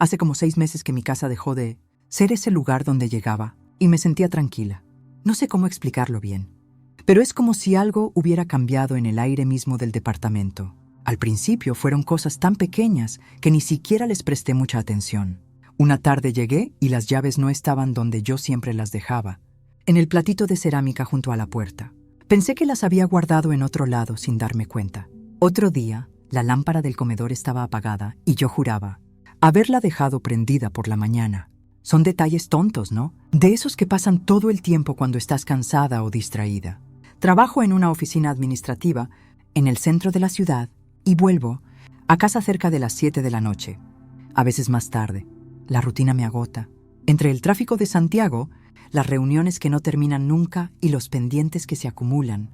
Hace como 6 meses que mi casa dejó de ser ese lugar donde llegaba y me sentía tranquila. No sé cómo explicarlo bien, pero es como si algo hubiera cambiado en el aire mismo del departamento. Al principio fueron cosas tan pequeñas que ni siquiera les presté mucha atención. Una tarde llegué y las llaves no estaban donde yo siempre las dejaba, en el platito de cerámica junto a la puerta. Pensé que las había guardado en otro lado sin darme cuenta. Otro día, la lámpara del comedor estaba apagada y yo juraba haberla dejado prendida por la mañana. Son detalles tontos, ¿no? De esos que pasan todo el tiempo cuando estás cansada o distraída. Trabajo en una oficina administrativa en el centro de la ciudad y vuelvo a casa cerca de las 7 de la noche, a veces más tarde. La rutina me agota. Entre el tráfico de Santiago, las reuniones que no terminan nunca y los pendientes que se acumulan,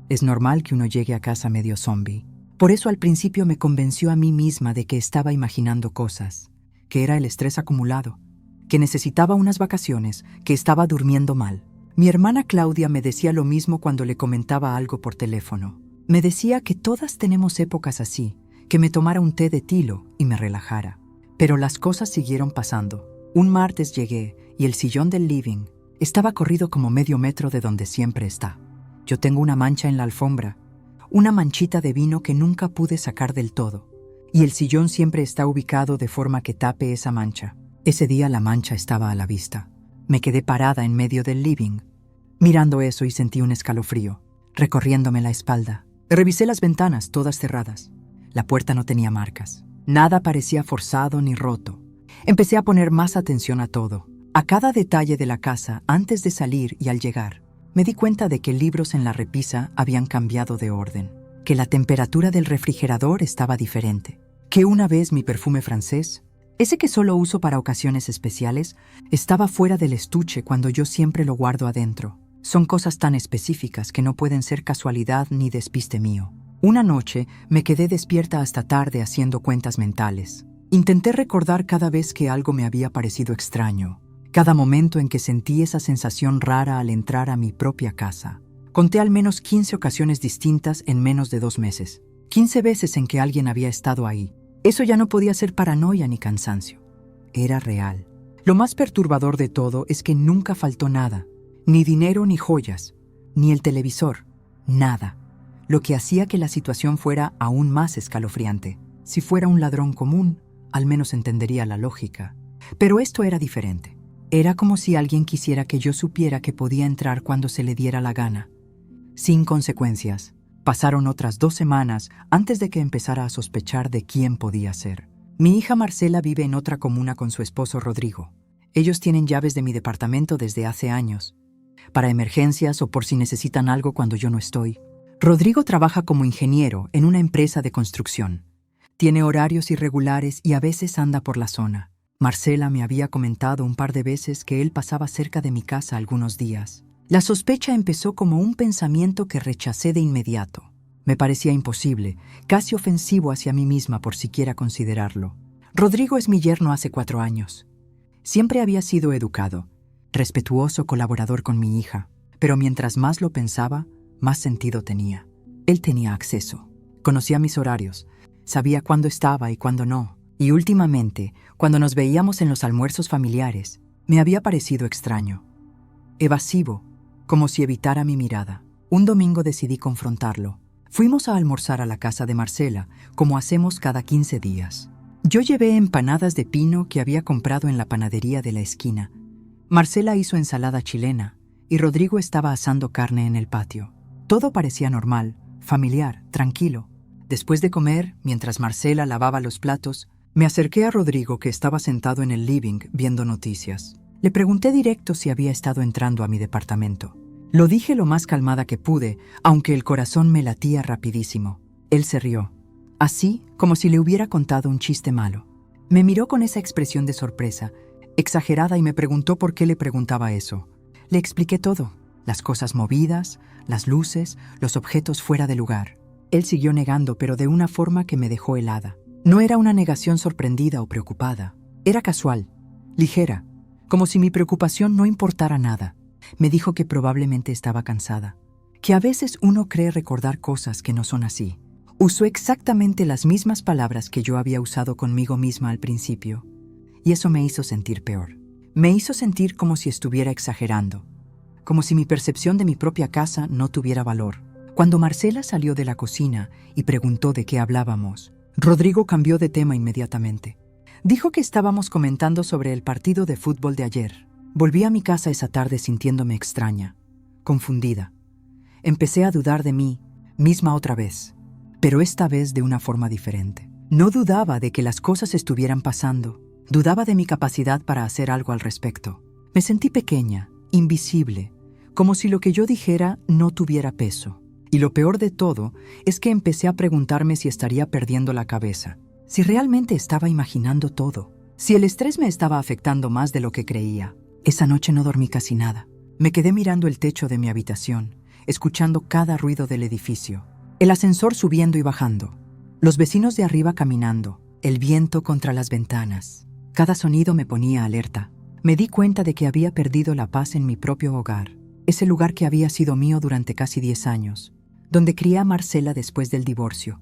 es normal que uno llegue a casa medio zombie. Por eso al principio me convenció a mí misma de que estaba imaginando cosas, que era el estrés acumulado, que necesitaba unas vacaciones, que estaba durmiendo mal. Mi hermana Claudia me decía lo mismo cuando le comentaba algo por teléfono. Me decía que todas tenemos épocas así, que me tomara un té de tilo y me relajara. Pero las cosas siguieron pasando. Un martes llegué y el sillón del living estaba corrido como medio metro de donde siempre está. Yo tengo una mancha en la alfombra, una manchita de vino que nunca pude sacar del todo, y el sillón siempre está ubicado de forma que tape esa mancha. Ese día la mancha estaba a la vista. Me quedé parada en medio del living, mirando eso y sentí un escalofrío, recorriéndome la espalda. Revisé las ventanas, todas cerradas. La puerta no tenía marcas. Nada parecía forzado ni roto. Empecé a poner más atención a todo, a cada detalle de la casa antes de salir y al llegar. Me di cuenta de que libros en la repisa habían cambiado de orden, que la temperatura del refrigerador estaba diferente, que una vez mi perfume francés, ese que solo uso para ocasiones especiales, estaba fuera del estuche cuando yo siempre lo guardo adentro. Son cosas tan específicas que no pueden ser casualidad ni despiste mío. Una noche me quedé despierta hasta tarde haciendo cuentas mentales. Intenté recordar cada vez que algo me había parecido extraño, cada momento en que sentí esa sensación rara al entrar a mi propia casa. Conté al menos 15 ocasiones distintas en menos de 2 meses. 15 veces en que alguien había estado ahí. Eso ya no podía ser paranoia ni cansancio. Era real. Lo más perturbador de todo es que nunca faltó nada. Ni dinero ni joyas. Ni el televisor. Nada. Lo que hacía que la situación fuera aún más escalofriante. Si fuera un ladrón común, al menos entendería la lógica. Pero esto era diferente. Era como si alguien quisiera que yo supiera que podía entrar cuando se le diera la gana, sin consecuencias. Pasaron otras 2 semanas antes de que empezara a sospechar de quién podía ser. Mi hija Marcela vive en otra comuna con su esposo Rodrigo. Ellos tienen llaves de mi departamento desde hace años, para emergencias o por si necesitan algo cuando yo no estoy. Rodrigo trabaja como ingeniero en una empresa de construcción. Tiene horarios irregulares y a veces anda por la zona. Marcela me había comentado un par de veces que él pasaba cerca de mi casa algunos días. La sospecha empezó como un pensamiento que rechacé de inmediato. Me parecía imposible, casi ofensivo hacia mí misma por siquiera considerarlo. Rodrigo es mi yerno hace 4 años. Siempre había sido educado, respetuoso colaborador con mi hija, pero mientras más lo pensaba, más sentido tenía. Él tenía acceso, conocía mis horarios, sabía cuándo estaba y cuándo no. Y últimamente, cuando nos veíamos en los almuerzos familiares, me había parecido extraño, evasivo, como si evitara mi mirada. Un domingo decidí confrontarlo. Fuimos a almorzar a la casa de Marcela, como hacemos cada 15 días. Yo llevé empanadas de pino que había comprado en la panadería de la esquina. Marcela hizo ensalada chilena y Rodrigo estaba asando carne en el patio. Todo parecía normal, familiar, tranquilo. Después de comer, mientras Marcela lavaba los platos, me acerqué a Rodrigo, que estaba sentado en el living viendo noticias. Le pregunté directo si había estado entrando a mi departamento. Lo dije lo más calmada que pude, aunque el corazón me latía rapidísimo. Él se rió, así como si le hubiera contado un chiste malo. Me miró con esa expresión de sorpresa, exagerada, y me preguntó por qué le preguntaba eso. Le expliqué todo, las cosas movidas, las luces, los objetos fuera de lugar. Él siguió negando, pero de una forma que me dejó helada. No era una negación sorprendida o preocupada. Era casual, ligera, como si mi preocupación no importara nada. Me dijo que probablemente estaba cansada, que a veces uno cree recordar cosas que no son así. Usó exactamente las mismas palabras que yo había usado conmigo misma al principio. y eso me hizo sentir peor. Me hizo sentir como si estuviera exagerando, como si mi percepción de mi propia casa no tuviera valor. Cuando Marcela salió de la cocina y preguntó de qué hablábamos, Rodrigo cambió de tema inmediatamente. Dijo que estábamos comentando sobre el partido de fútbol de ayer. Volví a mi casa esa tarde sintiéndome extraña, confundida. Empecé a dudar de mí misma otra vez, pero esta vez de una forma diferente. No dudaba de que las cosas estuvieran pasando, dudaba de mi capacidad para hacer algo al respecto. Me sentí pequeña, invisible, como si lo que yo dijera no tuviera peso. Y lo peor de todo es que empecé a preguntarme si estaría perdiendo la cabeza, si realmente estaba imaginando todo, si el estrés me estaba afectando más de lo que creía. Esa noche no dormí casi nada. Me quedé mirando el techo de mi habitación, escuchando cada ruido del edificio. El ascensor subiendo y bajando, los vecinos de arriba caminando, el viento contra las ventanas. Cada sonido me ponía alerta. Me di cuenta de que había perdido la paz en mi propio hogar, ese lugar que había sido mío durante casi 10 años, donde crié a Marcela después del divorcio,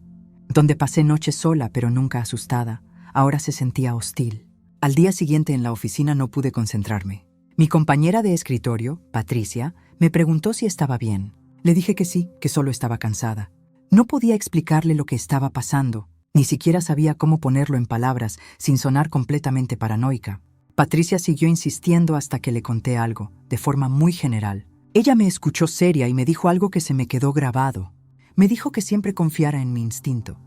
donde pasé noches sola pero nunca asustada. Ahora se sentía hostil. Al día siguiente en la oficina no pude concentrarme. Mi compañera de escritorio, Patricia, me preguntó si estaba bien. Le dije que sí, que solo estaba cansada. No podía explicarle lo que estaba pasando, ni siquiera sabía cómo ponerlo en palabras sin sonar completamente paranoica. Patricia siguió insistiendo hasta que le conté algo, de forma muy general. Ella me escuchó seria y me dijo algo que se me quedó grabado. Me dijo que siempre confiara en mi instinto,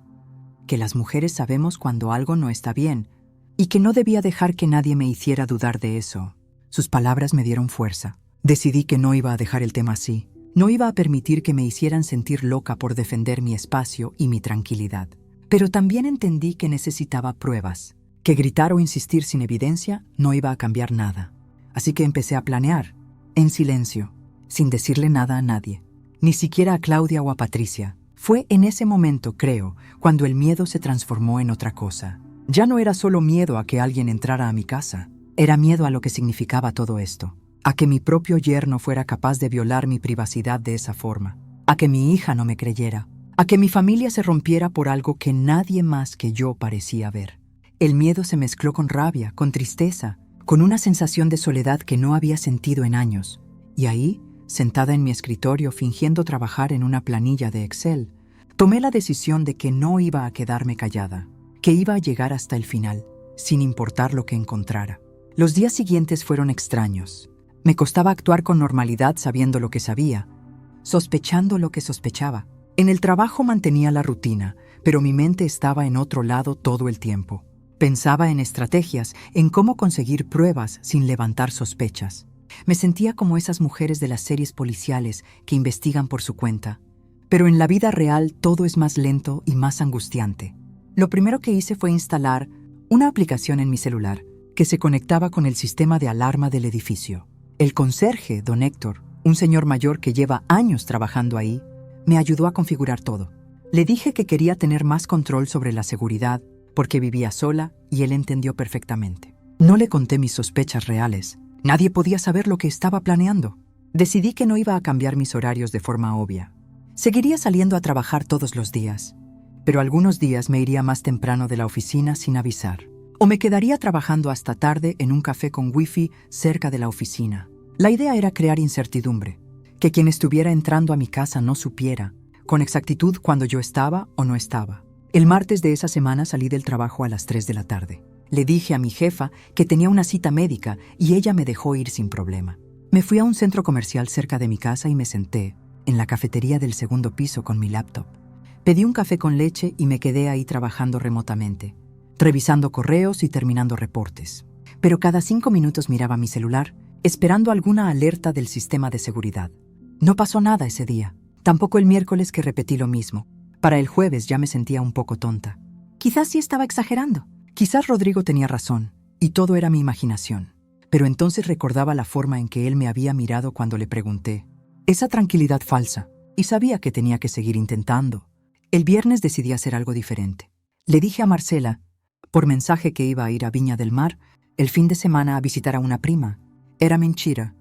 que las mujeres sabemos cuando algo no está bien y que no debía dejar que nadie me hiciera dudar de eso. Sus palabras me dieron fuerza. Decidí que no iba a dejar el tema así. No iba a permitir que me hicieran sentir loca por defender mi espacio y mi tranquilidad. Pero también entendí que necesitaba pruebas, que gritar o insistir sin evidencia no iba a cambiar nada. Así que empecé a planear, en silencio, sin decirle nada a nadie, ni siquiera a Claudia o a Patricia. Fue en ese momento, creo, cuando el miedo se transformó en otra cosa. Ya no era solo miedo a que alguien entrara a mi casa, era miedo a lo que significaba todo esto, a que mi propio yerno fuera capaz de violar mi privacidad de esa forma, a que mi hija no me creyera, a que mi familia se rompiera por algo que nadie más que yo parecía ver. El miedo se mezcló con rabia, con tristeza, con una sensación de soledad que no había sentido en años. Y ahí, sentada en mi escritorio fingiendo trabajar en una planilla de Excel, tomé la decisión de que no iba a quedarme callada, que iba a llegar hasta el final, sin importar lo que encontrara. Los días siguientes fueron extraños. Me costaba actuar con normalidad sabiendo lo que sabía, sospechando lo que sospechaba. En el trabajo mantenía la rutina, pero mi mente estaba en otro lado todo el tiempo. Pensaba en estrategias, en cómo conseguir pruebas sin levantar sospechas. Me sentía como esas mujeres de las series policiales que investigan por su cuenta. Pero en la vida real todo es más lento y más angustiante. Lo primero que hice fue instalar una aplicación en mi celular que se conectaba con el sistema de alarma del edificio. El conserje, don Héctor, un señor mayor que lleva años trabajando ahí, me ayudó a configurar todo. Le dije que quería tener más control sobre la seguridad porque vivía sola y él entendió perfectamente. No le conté mis sospechas reales. Nadie podía saber lo que estaba planeando. Decidí que no iba a cambiar mis horarios de forma obvia. Seguiría saliendo a trabajar todos los días, pero algunos días me iría más temprano de la oficina sin avisar. O me quedaría trabajando hasta tarde en un café con wifi cerca de la oficina. La idea era crear incertidumbre, que quien estuviera entrando a mi casa no supiera con exactitud cuando yo estaba o no estaba. El martes de esa semana salí del trabajo a las 3 de la tarde. Le dije a mi jefa que tenía una cita médica y ella me dejó ir sin problema. Me fui a un centro comercial cerca de mi casa y me senté en la cafetería del segundo piso con mi laptop. Pedí un café con leche y me quedé ahí trabajando remotamente, revisando correos y terminando reportes. Pero cada 5 minutos miraba mi celular, esperando alguna alerta del sistema de seguridad. No pasó nada ese día, tampoco el miércoles que repetí lo mismo. Para el jueves ya me sentía un poco tonta. Quizás sí estaba exagerando. Quizás Rodrigo tenía razón, y todo era mi imaginación. Pero entonces recordaba la forma en que él me había mirado cuando le pregunté. Esa tranquilidad falsa, y sabía que tenía que seguir intentando. El viernes decidí hacer algo diferente. Le dije a Marcela, por mensaje, que iba a ir a Viña del Mar el fin de semana a visitar a una prima. Era mentira,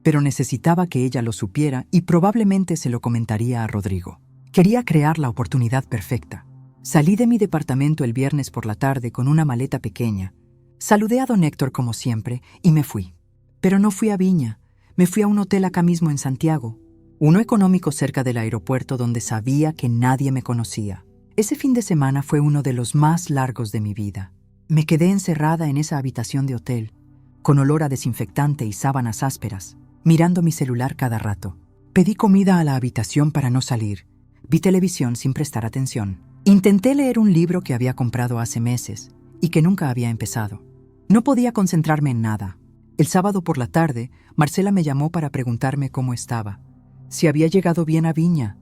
pero necesitaba que ella lo supiera y probablemente se lo comentaría a Rodrigo. Quería crear la oportunidad perfecta. Salí de mi departamento el viernes por la tarde con una maleta pequeña, Saludé a don Héctor como siempre y me fui. Pero no fui a Viña, me fui a un hotel acá mismo en Santiago, uno económico cerca del aeropuerto donde sabía que nadie me conocía. Ese fin de semana fue uno de los más largos de mi vida. Me quedé encerrada en esa habitación de hotel, con olor a desinfectante y sábanas ásperas, mirando mi celular cada rato. Pedí comida a la habitación para no salir. Vi televisión sin prestar atención. Intenté leer un libro que había comprado hace meses y que nunca había empezado. No podía concentrarme en nada. El sábado por la tarde, Marcela me llamó para preguntarme cómo estaba, si había llegado bien a Viña.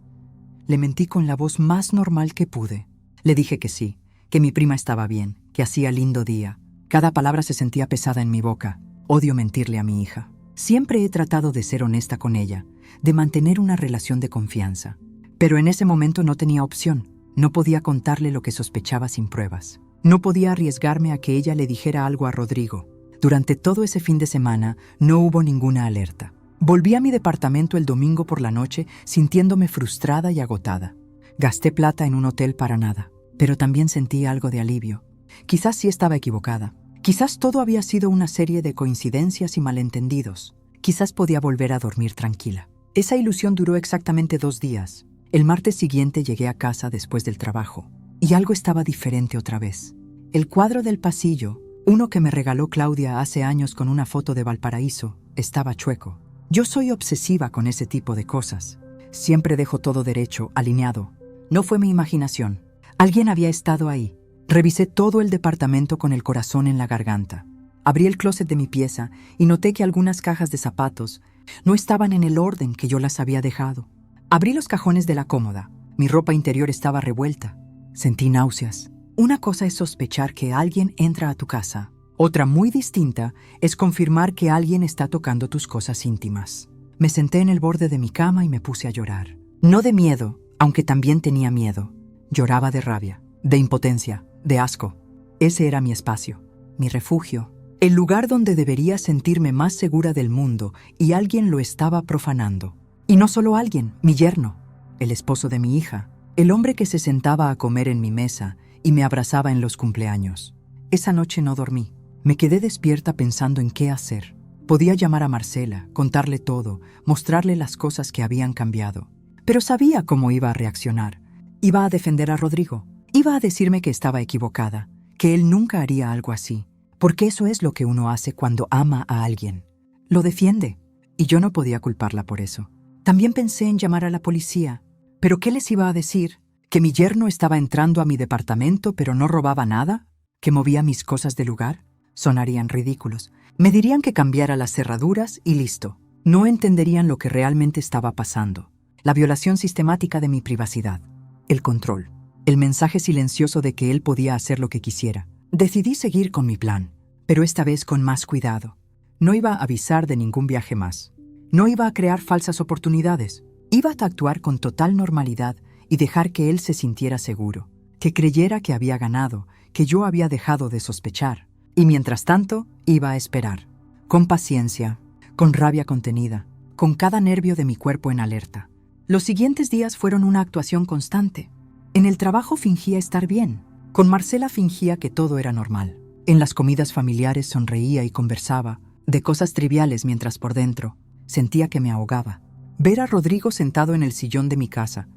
Le mentí con la voz más normal que pude. Le dije que sí, que mi prima estaba bien, que hacía lindo día. Cada palabra se sentía pesada en mi boca. Odio mentirle a mi hija. Siempre he tratado de ser honesta con ella, de mantener una relación de confianza. Pero en ese momento no tenía opción. No podía contarle lo que sospechaba sin pruebas. No podía arriesgarme a que ella le dijera algo a Rodrigo. Durante todo ese fin de semana no hubo ninguna alerta. Volví a mi departamento el domingo por la noche sintiéndome frustrada y agotada. Gasté plata en un hotel para nada, pero también sentí algo de alivio. Quizás sí estaba equivocada. Quizás todo había sido una serie de coincidencias y malentendidos. Quizás podía volver a dormir tranquila. Esa ilusión duró exactamente 2 días. El martes siguiente llegué a casa después del trabajo, y algo estaba diferente otra vez. El cuadro del pasillo, uno que me regaló Claudia hace años con una foto de Valparaíso, estaba chueco. Yo soy obsesiva con ese tipo de cosas. Siempre dejo todo derecho, alineado. No fue mi imaginación. Alguien había estado ahí. Revisé todo el departamento con el corazón en la garganta. Abrí el closet de mi pieza y noté que algunas cajas de zapatos no estaban en el orden que yo las había dejado. Abrí los cajones de la cómoda. Mi ropa interior estaba revuelta. Sentí náuseas. Una cosa es sospechar que alguien entra a tu casa. Otra muy distinta es confirmar que alguien está tocando tus cosas íntimas. Me senté en el borde de mi cama y me puse a llorar. No de miedo, aunque también tenía miedo. Lloraba de rabia, de impotencia, de asco. Ese era mi espacio, mi refugio, el lugar donde debería sentirme más segura del mundo, y alguien lo estaba profanando. Y no solo alguien, mi yerno, el esposo de mi hija, el hombre que se sentaba a comer en mi mesa y me abrazaba en los cumpleaños. Esa noche no dormí. Me quedé despierta pensando en qué hacer. Podía llamar a Marcela, contarle todo, mostrarle las cosas que habían cambiado. Pero sabía cómo iba a reaccionar. Iba a defender a Rodrigo. Iba a decirme que estaba equivocada, que él nunca haría algo así, porque eso es lo que uno hace cuando ama a alguien. Lo defiende, y yo no podía culparla por eso. También pensé en llamar a la policía. ¿Pero qué les iba a decir? ¿Que mi yerno estaba entrando a mi departamento pero no robaba nada? ¿Que movía mis cosas de lugar? Sonarían ridículos. Me dirían que cambiara las cerraduras y listo. No entenderían lo que realmente estaba pasando. La violación sistemática de mi privacidad. El control. El mensaje silencioso de que él podía hacer lo que quisiera. Decidí seguir con mi plan, pero esta vez con más cuidado. No iba a avisar de ningún viaje más. No iba a crear falsas oportunidades. Iba a actuar con total normalidad y dejar que él se sintiera seguro, que creyera que había ganado, que yo había dejado de sospechar. Y mientras tanto, iba a esperar, con paciencia, con rabia contenida, con cada nervio de mi cuerpo en alerta. Los siguientes días fueron una actuación constante. En el trabajo fingía estar bien. Con Marcela fingía que todo era normal. En las comidas familiares sonreía y conversaba, de cosas triviales mientras por dentro sentía que me ahogaba. Ver a Rodrigo sentado en el sillón de mi casa,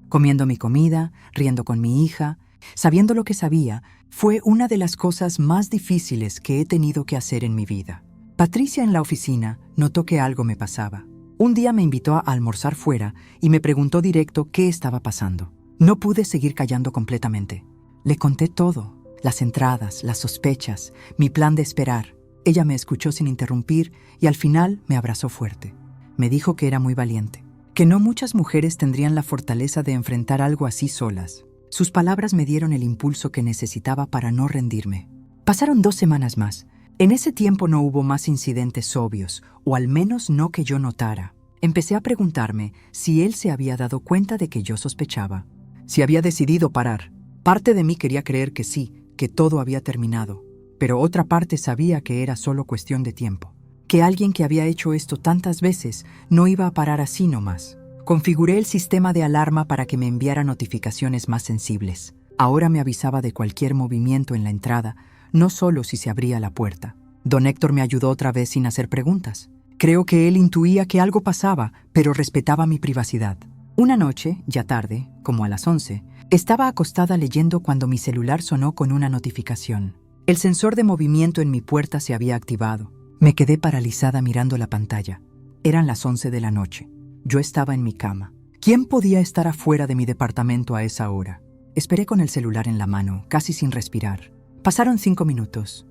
comiendo mi comida, riendo con mi hija, sabiendo lo que sabía, fue una de las cosas más difíciles que he tenido que hacer en mi vida. Patricia en la oficina notó que algo me pasaba. Un día me invitó a almorzar fuera y me preguntó directo qué estaba pasando. No pude seguir callando completamente. Le conté todo, las entradas, las sospechas, mi plan de esperar. Ella me escuchó sin interrumpir y al final me abrazó fuerte. Me dijo que era muy valiente, que no muchas mujeres tendrían la fortaleza de enfrentar algo así solas. Sus palabras me dieron el impulso que necesitaba para no rendirme. Pasaron 2 semanas más. En ese tiempo no hubo más incidentes obvios, o al menos no que yo notara. Empecé a preguntarme si él se había dado cuenta de que yo sospechaba, si había decidido parar. Parte de mí quería creer que sí, que todo había terminado, pero otra parte sabía que era solo cuestión de tiempo, que alguien que había hecho esto tantas veces no iba a parar así nomás. Configuré el sistema de alarma para que me enviara notificaciones más sensibles. Ahora me avisaba de cualquier movimiento en la entrada, no solo si se abría la puerta. Don Héctor me ayudó otra vez sin hacer preguntas. Creo que él intuía que algo pasaba, pero respetaba mi privacidad. Una noche, ya tarde, como a las 11, estaba acostada leyendo cuando mi celular sonó con una notificación. El sensor de movimiento en mi puerta se había activado. Me quedé paralizada mirando la pantalla. Eran las 11 de la noche. Yo estaba en mi cama. ¿Quién podía estar afuera de mi departamento a esa hora? Esperé con el celular en la mano, casi sin respirar. Pasaron 5 minutos.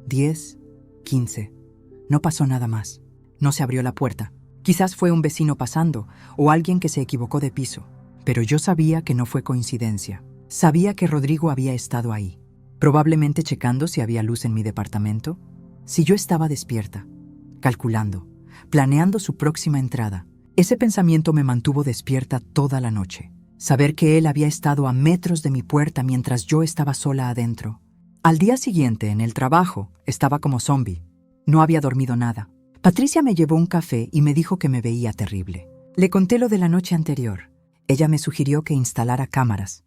10, 15. No pasó nada más. No se abrió la puerta. Quizás fue un vecino pasando o alguien que se equivocó de piso. Pero yo sabía que no fue coincidencia. Sabía que Rodrigo había estado ahí. Probablemente checando si había luz en mi departamento. Si yo estaba despierta, calculando, planeando su próxima entrada. Ese pensamiento me mantuvo despierta toda la noche. Saber que él había estado a metros de mi puerta mientras yo estaba sola adentro. Al día siguiente, en el trabajo, estaba como zombie. No había dormido nada. Patricia me llevó un café y me dijo que me veía terrible. Le conté lo de la noche anterior. Ella me sugirió que instalara cámaras.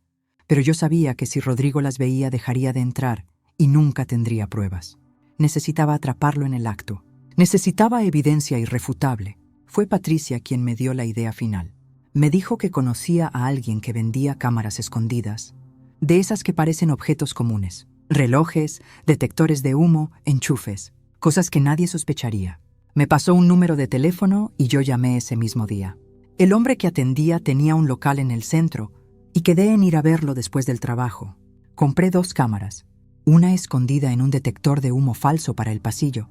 Pero yo sabía que si Rodrigo las veía dejaría de entrar y nunca tendría pruebas. Necesitaba atraparlo en el acto. Necesitaba evidencia irrefutable. Fue Patricia quien me dio la idea final. Me dijo que conocía a alguien que vendía cámaras escondidas, de esas que parecen objetos comunes. Relojes, detectores de humo, enchufes, cosas que nadie sospecharía. Me pasó un número de teléfono y yo llamé ese mismo día. El hombre que atendía tenía un local en el centro y quedé en ir a verlo después del trabajo. Compré 2 cámaras, una escondida en un detector de humo falso para el pasillo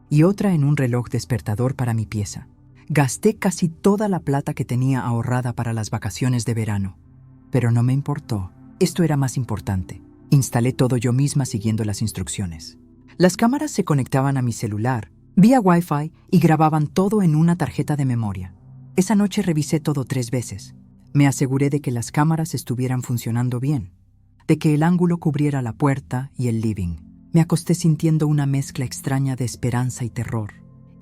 y otra en un reloj despertador para mi pieza. Gasté casi toda la plata que tenía ahorrada para las vacaciones de verano, pero no me importó. Esto era más importante. Instalé todo yo misma siguiendo las instrucciones. Las cámaras se conectaban a mi celular vía Wi-Fi y grababan todo en una tarjeta de memoria. Esa noche revisé todo 3 veces. Me aseguré de que las cámaras estuvieran funcionando bien, de que el ángulo cubriera la puerta y el living. Me acosté sintiendo una mezcla extraña de esperanza y terror.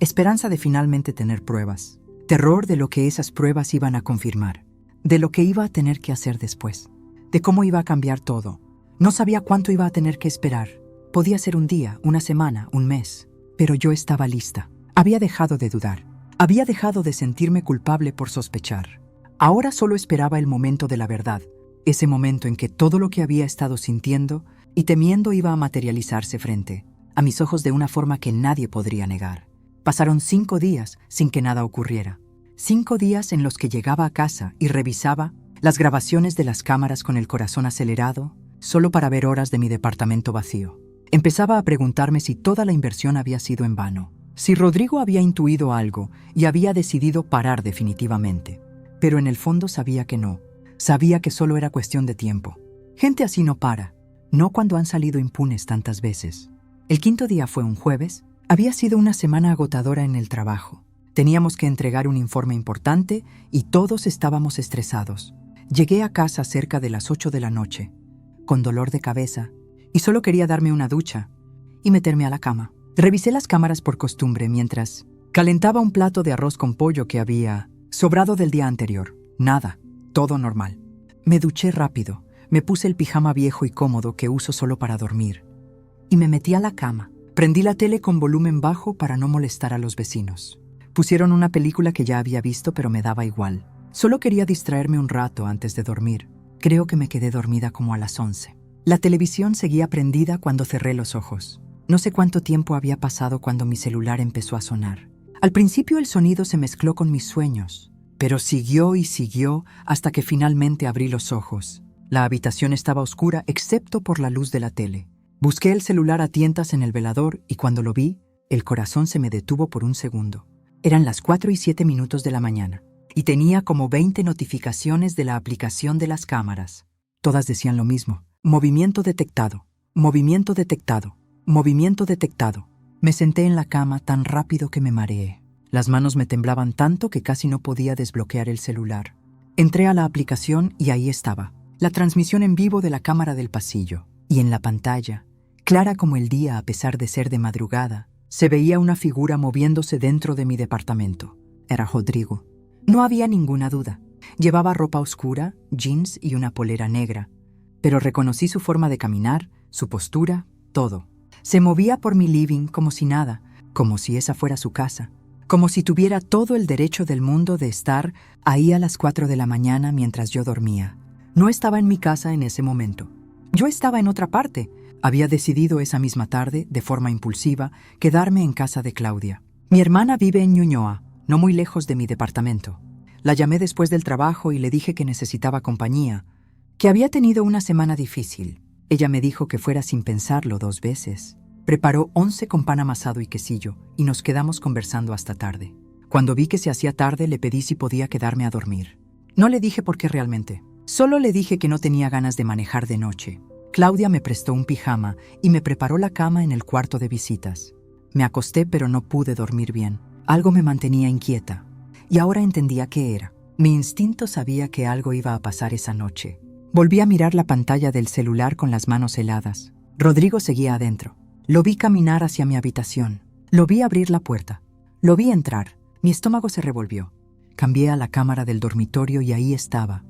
Esperanza de finalmente tener pruebas. Terror de lo que esas pruebas iban a confirmar. De lo que iba a tener que hacer después. De cómo iba a cambiar todo. No sabía cuánto iba a tener que esperar. Podía ser un día, una semana, un mes. Pero yo estaba lista. Había dejado de dudar. Había dejado de sentirme culpable por sospechar. Ahora solo esperaba el momento de la verdad. Ese momento en que todo lo que había estado sintiendo y temiendo iba a materializarse frente a mis ojos de una forma que nadie podría negar. Pasaron 5 días sin que nada ocurriera. 5 días en los que llegaba a casa y revisaba las grabaciones de las cámaras con el corazón acelerado, solo para ver horas de mi departamento vacío. Empezaba a preguntarme si toda la inversión había sido en vano, si Rodrigo había intuido algo y había decidido parar definitivamente. Pero en el fondo sabía que no. Sabía que solo era cuestión de tiempo. Gente así no para, no cuando han salido impunes tantas veces. El 5.º día fue un jueves. Había sido una semana agotadora en el trabajo. Teníamos que entregar un informe importante y todos estábamos estresados. Llegué a casa cerca de las 8 de la noche, con dolor de cabeza, y solo quería darme una ducha y meterme a la cama. Revisé las cámaras por costumbre mientras calentaba un plato de arroz con pollo que había sobrado del día anterior. Nada, todo normal. Me duché rápido, me puse el pijama viejo y cómodo que uso solo para dormir, y me metí a la cama. Prendí la tele con volumen bajo para no molestar a los vecinos. Pusieron una película que ya había visto, pero me daba igual. Solo quería distraerme un rato antes de dormir. Creo que me quedé dormida como a las 11. La televisión seguía prendida cuando cerré los ojos. No sé cuánto tiempo había pasado cuando mi celular empezó a sonar. Al principio el sonido se mezcló con mis sueños, pero siguió y siguió hasta que finalmente abrí los ojos. La habitación estaba oscura excepto por la luz de la tele. Busqué el celular a tientas en el velador y cuando lo vi, el corazón se me detuvo por un segundo. Eran las 4:07 de la mañana y tenía como 20 notificaciones de la aplicación de las cámaras. Todas decían lo mismo. Movimiento detectado, movimiento detectado, movimiento detectado. Me senté en la cama tan rápido que me mareé. Las manos me temblaban tanto que casi no podía desbloquear el celular. Entré a la aplicación y ahí estaba, la transmisión en vivo de la cámara del pasillo. Y en la pantalla, clara como el día a pesar de ser de madrugada, se veía una figura moviéndose dentro de mi departamento. Era Rodrigo. No había ninguna duda. Llevaba ropa oscura, jeans y una polera negra. Pero reconocí su forma de caminar, su postura, todo. Se movía por mi living como si nada, como si esa fuera su casa, como si tuviera todo el derecho del mundo de estar ahí a las 4 de la mañana mientras yo dormía. No estaba en mi casa en ese momento. Yo estaba en otra parte. Había decidido esa misma tarde, de forma impulsiva, quedarme en casa de Claudia. Mi hermana vive en Ñuñoa, no muy lejos de mi departamento. La llamé después del trabajo y le dije que necesitaba compañía, que había tenido una semana difícil. Ella me dijo que fuera sin pensarlo 2 veces. Preparó 11 con pan amasado y quesillo y nos quedamos conversando hasta tarde. Cuando vi que se hacía tarde, le pedí si podía quedarme a dormir. No le dije por qué realmente. Solo le dije que no tenía ganas de manejar de noche. Claudia me prestó un pijama y me preparó la cama en el cuarto de visitas. Me acosté, pero no pude dormir bien. Algo me mantenía inquieta. Y ahora entendía qué era. Mi instinto sabía que algo iba a pasar esa noche. Volví a mirar la pantalla del celular con las manos heladas. Rodrigo seguía adentro. Lo vi caminar hacia mi habitación. Lo vi abrir la puerta. Lo vi entrar. Mi estómago se revolvió. Cambié a la cámara del dormitorio y ahí estaba,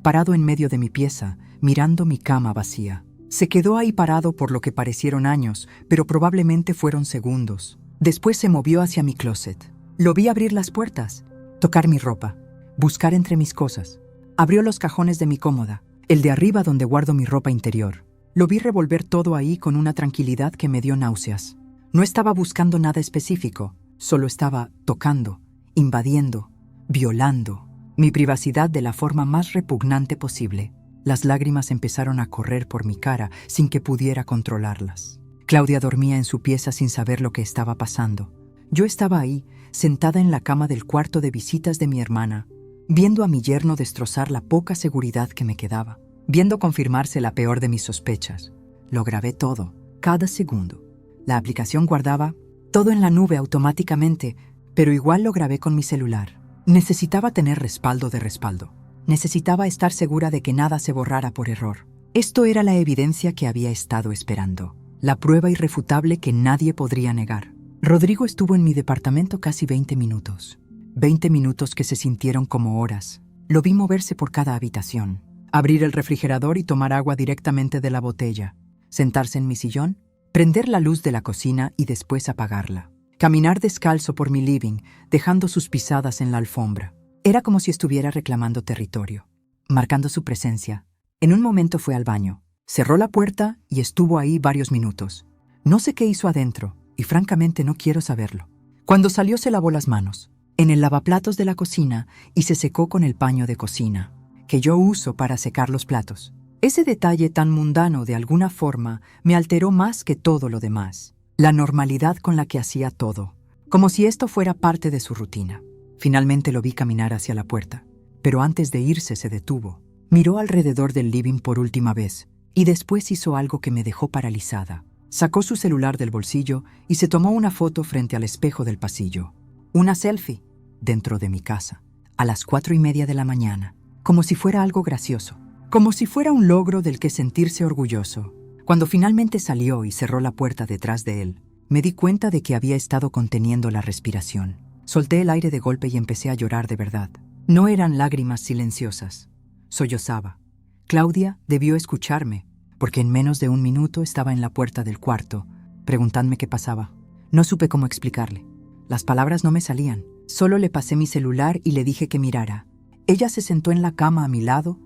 parado en medio de mi pieza, mirando mi cama vacía. Se quedó ahí parado por lo que parecieron años, pero probablemente fueron segundos. Después se movió hacia mi closet. Lo vi abrir las puertas, tocar mi ropa, buscar entre mis cosas. Abrió los cajones de mi cómoda, el de arriba donde guardo mi ropa interior. Lo vi revolver todo ahí con una tranquilidad que me dio náuseas. No estaba buscando nada específico, solo estaba tocando, invadiendo, violando mi privacidad de la forma más repugnante posible. Las lágrimas empezaron a correr por mi cara sin que pudiera controlarlas. Claudia dormía en su pieza sin saber lo que estaba pasando. Yo estaba ahí, sentada en la cama del cuarto de visitas de mi hermana, viendo a mi yerno destrozar la poca seguridad que me quedaba, viendo confirmarse la peor de mis sospechas. Lo grabé todo, cada segundo. La aplicación guardaba todo en la nube automáticamente, pero igual lo grabé con mi celular. Necesitaba tener respaldo de respaldo. Necesitaba estar segura de que nada se borrara por error. Esto era la evidencia que había estado esperando, la prueba irrefutable que nadie podría negar. Rodrigo estuvo en mi departamento casi 20 minutos. 20 minutos que se sintieron como horas. Lo vi moverse por cada habitación, abrir el refrigerador y tomar agua directamente de la botella, sentarse en mi sillón, prender la luz de la cocina y después apagarla. Caminar descalzo por mi living, dejando sus pisadas en la alfombra. Era como si estuviera reclamando territorio, marcando su presencia. En un momento fue al baño, cerró la puerta y estuvo ahí varios minutos. No sé qué hizo adentro, y francamente no quiero saberlo. Cuando salió se lavó las manos, en el lavaplatos de la cocina, y se secó con el paño de cocina, que yo uso para secar los platos. Ese detalle tan mundano de alguna forma me alteró más que todo lo demás. La normalidad con la que hacía todo, como si esto fuera parte de su rutina. Finalmente lo vi caminar hacia la puerta, pero antes de irse se detuvo. Miró alrededor del living por última vez y después hizo algo que me dejó paralizada. Sacó su celular del bolsillo y se tomó una foto frente al espejo del pasillo. Una selfie, dentro de mi casa, a las 4:30 de la mañana, como si fuera algo gracioso, como si fuera un logro del que sentirse orgulloso. Cuando finalmente salió y cerró la puerta detrás de él, me di cuenta de que había estado conteniendo la respiración. Solté el aire de golpe y empecé a llorar de verdad. No eran lágrimas silenciosas. Sollozaba. Claudia debió escucharme, porque en menos de 1 minuto estaba en la puerta del cuarto, preguntándome qué pasaba. No supe cómo explicarle. Las palabras no me salían. Solo le pasé mi celular y le dije que mirara. Ella se sentó en la cama a mi lado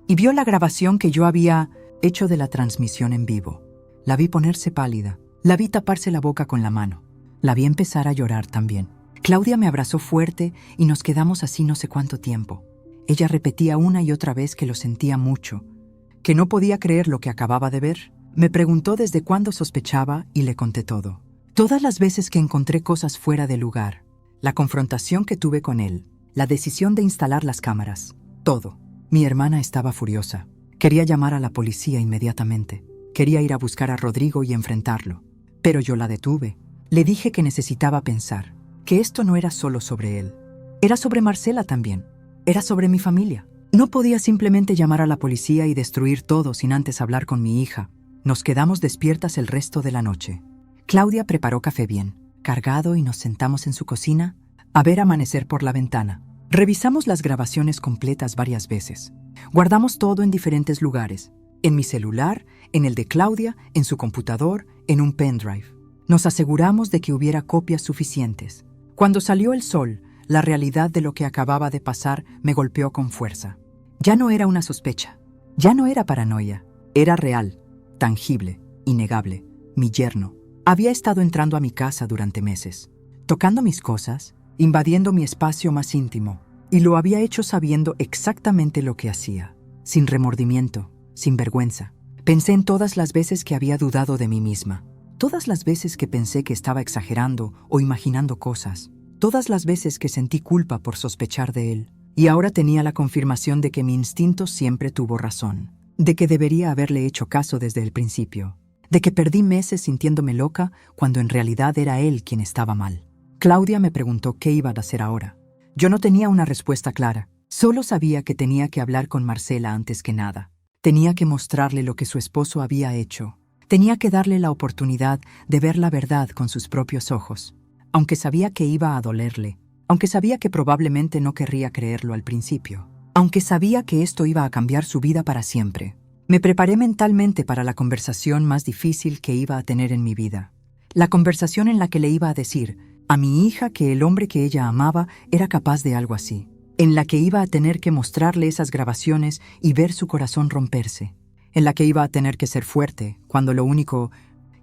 y vio la grabación que yo había hecho de la transmisión en vivo. La vi ponerse pálida. La vi taparse la boca con la mano. La vi empezar a llorar también. Claudia me abrazó fuerte y nos quedamos así no sé cuánto tiempo. Ella repetía una y otra vez que lo sentía mucho, que no podía creer lo que acababa de ver. Me preguntó desde cuándo sospechaba y le conté todo. Todas las veces que encontré cosas fuera de lugar, la confrontación que tuve con él, la decisión de instalar las cámaras, todo. Mi hermana estaba furiosa. Quería llamar a la policía inmediatamente. Quería ir a buscar a Rodrigo y enfrentarlo. Pero yo la detuve. Le dije que necesitaba pensar, que esto no era solo sobre él. Era sobre Marcela también. Era sobre mi familia. No podía simplemente llamar a la policía y destruir todo sin antes hablar con mi hija. Nos quedamos despiertas el resto de la noche. Claudia preparó café bien cargado y nos sentamos en su cocina a ver amanecer por la ventana. Revisamos las grabaciones completas varias veces. Guardamos todo en diferentes lugares. En mi celular, en el de Claudia, en su computador, en un pendrive. Nos aseguramos de que hubiera copias suficientes. Cuando salió el sol, la realidad de lo que acababa de pasar me golpeó con fuerza. Ya no era una sospecha, ya no era paranoia, era real, tangible, innegable. Mi yerno había estado entrando a mi casa durante meses, tocando mis cosas, invadiendo mi espacio más íntimo, y lo había hecho sabiendo exactamente lo que hacía, sin remordimiento, sin vergüenza. Pensé en todas las veces que había dudado de mí misma, todas las veces que pensé que estaba exagerando o imaginando cosas, todas las veces que sentí culpa por sospechar de él. Y ahora tenía la confirmación de que mi instinto siempre tuvo razón, de que debería haberle hecho caso desde el principio, de que perdí meses sintiéndome loca cuando en realidad era él quien estaba mal. Claudia me preguntó qué iba a hacer ahora. Yo no tenía una respuesta clara, solo sabía que tenía que hablar con Marcela antes que nada. Tenía que mostrarle lo que su esposo había hecho. Tenía que darle la oportunidad de ver la verdad con sus propios ojos, aunque sabía que iba a dolerle, aunque sabía que probablemente no querría creerlo al principio, aunque sabía que esto iba a cambiar su vida para siempre. Me preparé mentalmente para la conversación más difícil que iba a tener en mi vida. La conversación en la que le iba a decir a mi hija que el hombre que ella amaba era capaz de algo así, en la que iba a tener que mostrarle esas grabaciones y ver su corazón romperse, en la que iba a tener que ser fuerte cuando lo único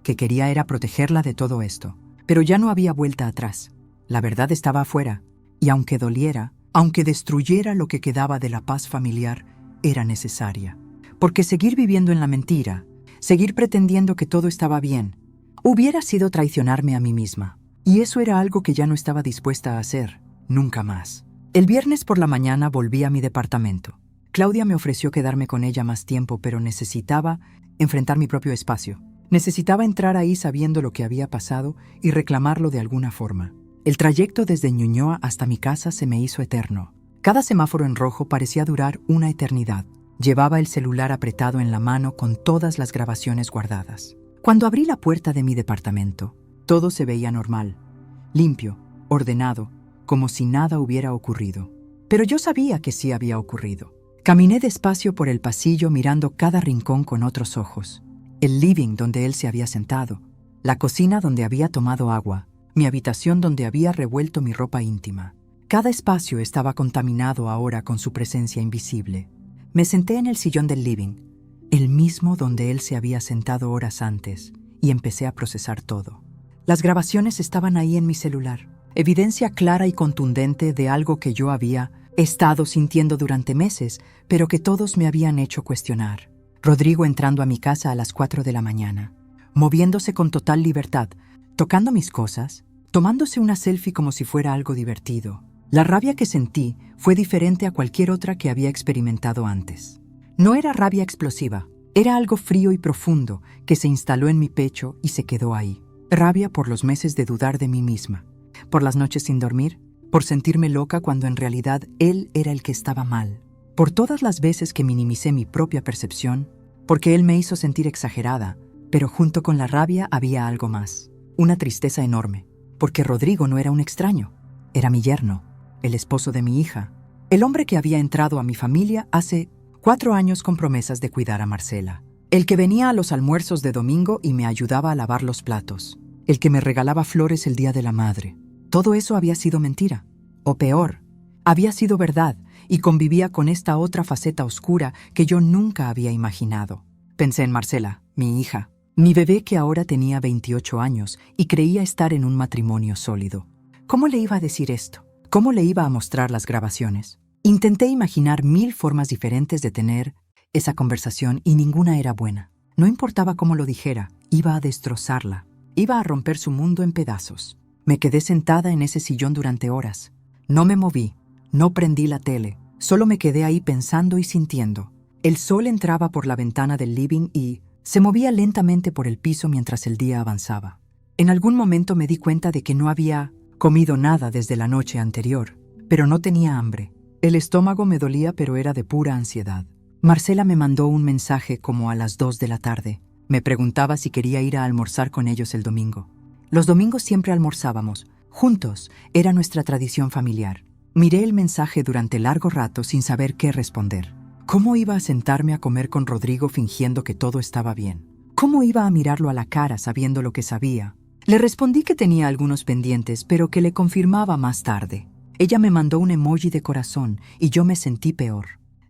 que quería era protegerla de todo esto. Pero ya no había vuelta atrás. La verdad estaba afuera, y aunque doliera, aunque destruyera lo que quedaba de la paz familiar, era necesaria. Porque seguir viviendo en la mentira, seguir pretendiendo que todo estaba bien, hubiera sido traicionarme a mí misma. Y eso era algo que ya no estaba dispuesta a hacer, nunca más. El viernes por la mañana volví a mi departamento. Claudia me ofreció quedarme con ella más tiempo, pero necesitaba enfrentar mi propio espacio. Necesitaba entrar ahí sabiendo lo que había pasado y reclamarlo de alguna forma. El trayecto desde Ñuñoa hasta mi casa se me hizo eterno. Cada semáforo en rojo parecía durar una eternidad. Llevaba el celular apretado en la mano con todas las grabaciones guardadas. Cuando abrí la puerta de mi departamento, todo se veía normal, limpio, ordenado, como si nada hubiera ocurrido. Pero yo sabía que sí había ocurrido. Caminé despacio por el pasillo mirando cada rincón con otros ojos. El living donde él se había sentado, la cocina donde había tomado agua, mi habitación donde había revuelto mi ropa íntima. Cada espacio estaba contaminado ahora con su presencia invisible. Me senté en el sillón del living, el mismo donde él se había sentado horas antes, y empecé a procesar todo. Las grabaciones estaban ahí en mi celular, evidencia clara y contundente de algo que yo había estado sintiendo durante meses, pero que todos me habían hecho cuestionar. Rodrigo entrando a mi casa a las 4 de la mañana, moviéndose con total libertad, tocando mis cosas, tomándose una selfie como si fuera algo divertido. La rabia que sentí fue diferente a cualquier otra que había experimentado antes. No era rabia explosiva, era algo frío y profundo que se instaló en mi pecho y se quedó ahí. Rabia por los meses de dudar de mí misma, por las noches sin dormir, por sentirme loca cuando en realidad él era el que estaba mal, por todas las veces que minimicé mi propia percepción, porque él me hizo sentir exagerada, pero junto con la rabia había algo más, una tristeza enorme, porque Rodrigo no era un extraño, era mi yerno, el esposo de mi hija, el hombre que había entrado a mi familia hace 4 años con promesas de cuidar a Marcela, el que venía a los almuerzos de domingo y me ayudaba a lavar los platos, el que me regalaba flores el Día de la Madre. Todo eso había sido mentira, o peor, había sido verdad y convivía con esta otra faceta oscura que yo nunca había imaginado. Pensé en Marcela, mi hija, mi bebé que ahora tenía 28 años y creía estar en un matrimonio sólido. ¿Cómo le iba a decir esto? ¿Cómo le iba a mostrar las grabaciones? Intenté imaginar 1000 formas diferentes de tener esa conversación y ninguna era buena. No importaba cómo lo dijera, iba a destrozarla, iba a romper su mundo en pedazos. Me quedé sentada en ese sillón durante horas. No me moví, no prendí la tele, solo me quedé ahí pensando y sintiendo. El sol entraba por la ventana del living y se movía lentamente por el piso mientras el día avanzaba. En algún momento me di cuenta de que no había comido nada desde la noche anterior, pero no tenía hambre. El estómago me dolía, pero era de pura ansiedad. Marcela me mandó un mensaje como a las 2 de la tarde. Me preguntaba si quería ir a almorzar con ellos el domingo. Los domingos siempre almorzábamos. Juntos, era nuestra tradición familiar. Miré el mensaje durante largo rato sin saber qué responder. ¿Cómo iba a sentarme a comer con Rodrigo fingiendo que todo estaba bien? ¿Cómo iba a mirarlo a la cara sabiendo lo que sabía? Le respondí que tenía algunos pendientes, pero que le confirmaba más tarde. Ella me mandó un emoji de corazón y yo me sentí peor.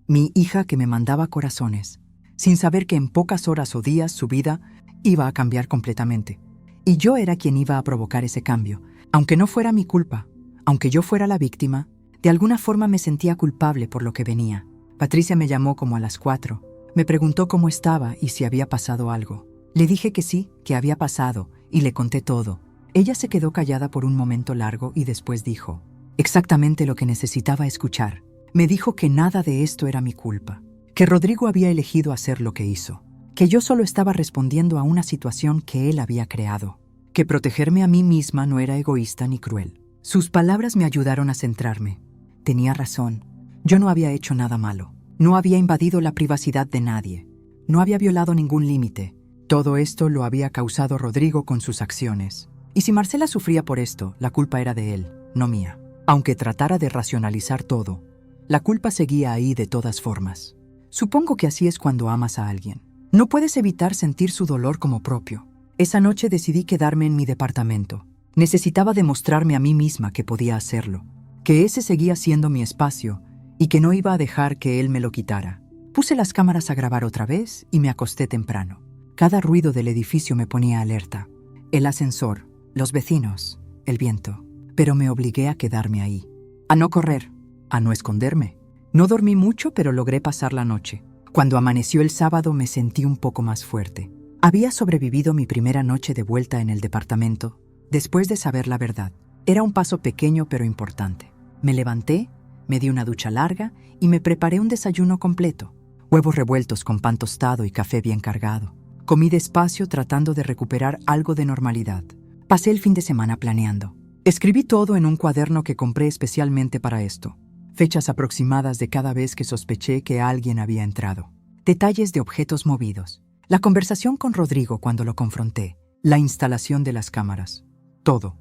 Mi hija que me mandaba corazones, sin saber que en pocas horas o días su vida iba a cambiar completamente. Y yo era quien iba a provocar ese cambio. Aunque no fuera mi culpa, aunque yo fuera la víctima, de alguna forma me sentía culpable por lo que venía. Patricia me llamó como a las 4. Me preguntó cómo estaba y si había pasado algo. Le dije que sí, que había pasado, y le conté todo. Ella se quedó callada por un momento largo y después dijo exactamente lo que necesitaba escuchar. Me dijo que nada de esto era mi culpa, que Rodrigo había elegido hacer lo que hizo, que yo solo estaba respondiendo a una situación que él había creado, que protegerme a mí misma no era egoísta ni cruel. Sus palabras me ayudaron a centrarme. Tenía razón. Yo no había hecho nada malo. No había invadido la privacidad de nadie. No había violado ningún límite. Todo esto lo había causado Rodrigo con sus acciones. Y si Marcela sufría por esto, la culpa era de él, no mía. Aunque tratara de racionalizar todo, la culpa seguía ahí de todas formas. Supongo que así es cuando amas a alguien. No puedes evitar sentir su dolor como propio. Esa noche decidí quedarme en mi departamento. Necesitaba demostrarme a mí misma que podía hacerlo, que ese seguía siendo mi espacio y que no iba a dejar que él me lo quitara. Puse las cámaras a grabar otra vez y me acosté temprano. Cada ruido del edificio me ponía alerta. El ascensor, los vecinos, el viento. Pero me obligué a quedarme ahí. A no correr, a no esconderme. No dormí mucho, pero logré pasar la noche. Cuando amaneció el sábado me sentí un poco más fuerte. Había sobrevivido mi primera noche de vuelta en el departamento, después de saber la verdad. Era un paso pequeño pero importante. Me levanté, me di una ducha larga y me preparé un desayuno completo. Huevos revueltos con pan tostado y café bien cargado. Comí despacio tratando de recuperar algo de normalidad. Pasé el fin de semana planeando. Escribí todo en un cuaderno que compré especialmente para esto. Fechas aproximadas de cada vez que sospeché que alguien había entrado. Detalles de objetos movidos. La conversación con Rodrigo cuando lo confronté. La instalación de las cámaras. Todo.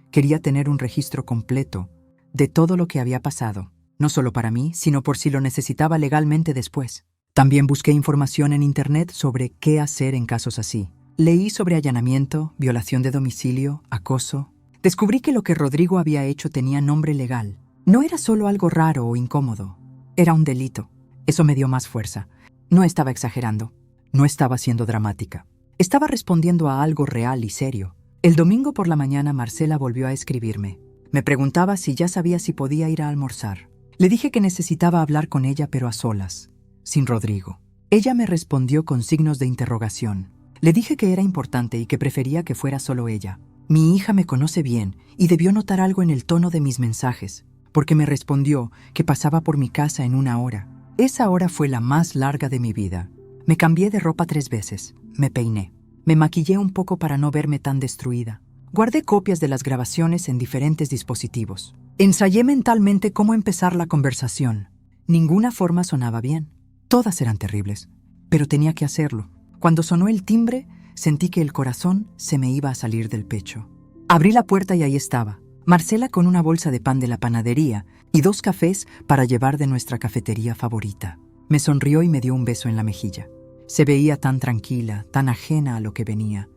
Quería tener un registro completo de todo lo que había pasado. No solo para mí, sino por si lo necesitaba legalmente después. También busqué información en internet sobre qué hacer en casos así. Leí sobre allanamiento, violación de domicilio, acoso. Descubrí que lo que Rodrigo había hecho tenía nombre legal. No era solo algo raro o incómodo. Era un delito. Eso me dio más fuerza. No estaba exagerando. No estaba siendo dramática. Estaba respondiendo a algo real y serio. El domingo por la mañana Marcela volvió a escribirme. Me preguntaba si ya sabía si podía ir a almorzar. Le dije que necesitaba hablar con ella, pero a solas, sin Rodrigo. Ella me respondió con signos de interrogación. Le dije que era importante y que prefería que fuera solo ella. Mi hija me conoce bien y debió notar algo en el tono de mis mensajes, porque me respondió que pasaba por mi casa en 1 hora. Esa hora fue la más larga de mi vida. Me cambié de ropa 3 veces, me peiné, me maquillé un poco para no verme tan destruida. Guardé copias de las grabaciones en diferentes dispositivos. Ensayé mentalmente cómo empezar la conversación. Ninguna forma sonaba bien. Todas eran terribles, pero tenía que hacerlo. Cuando sonó el timbre, sentí que el corazón se me iba a salir del pecho. Abrí la puerta y ahí estaba, Marcela con una bolsa de pan de la panadería y 2 cafés para llevar de nuestra cafetería favorita. Me sonrió y me dio un beso en la mejilla. Se veía tan tranquila, tan ajena a lo que venía,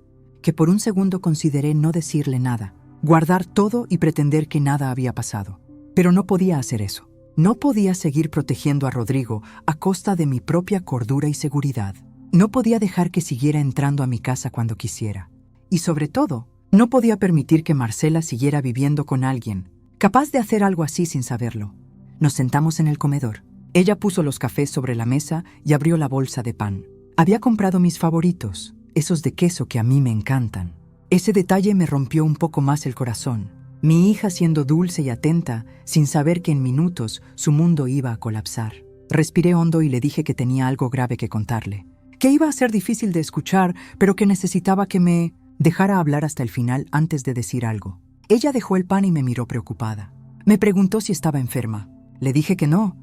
que por un segundo consideré no decirle nada, guardar todo y pretender que nada había pasado. Pero no podía hacer eso. No podía seguir protegiendo a Rodrigo a costa de mi propia cordura y seguridad. No podía dejar que siguiera entrando a mi casa cuando quisiera. Y sobre todo, no podía permitir que Marcela siguiera viviendo con alguien, capaz de hacer algo así sin saberlo. Nos sentamos en el comedor. Ella puso los cafés sobre la mesa y abrió la bolsa de pan. Había comprado mis favoritos, esos de queso que a mí me encantan. Ese detalle me rompió un poco más el corazón. Mi hija siendo dulce y atenta, sin saber que en minutos su mundo iba a colapsar. Respiré hondo y le dije que tenía algo grave que contarle, que iba a ser difícil de escuchar, pero que necesitaba que me dejara hablar hasta el final antes de decir algo. Ella dejó el pan y me miró preocupada. Me preguntó si estaba enferma. Le dije que no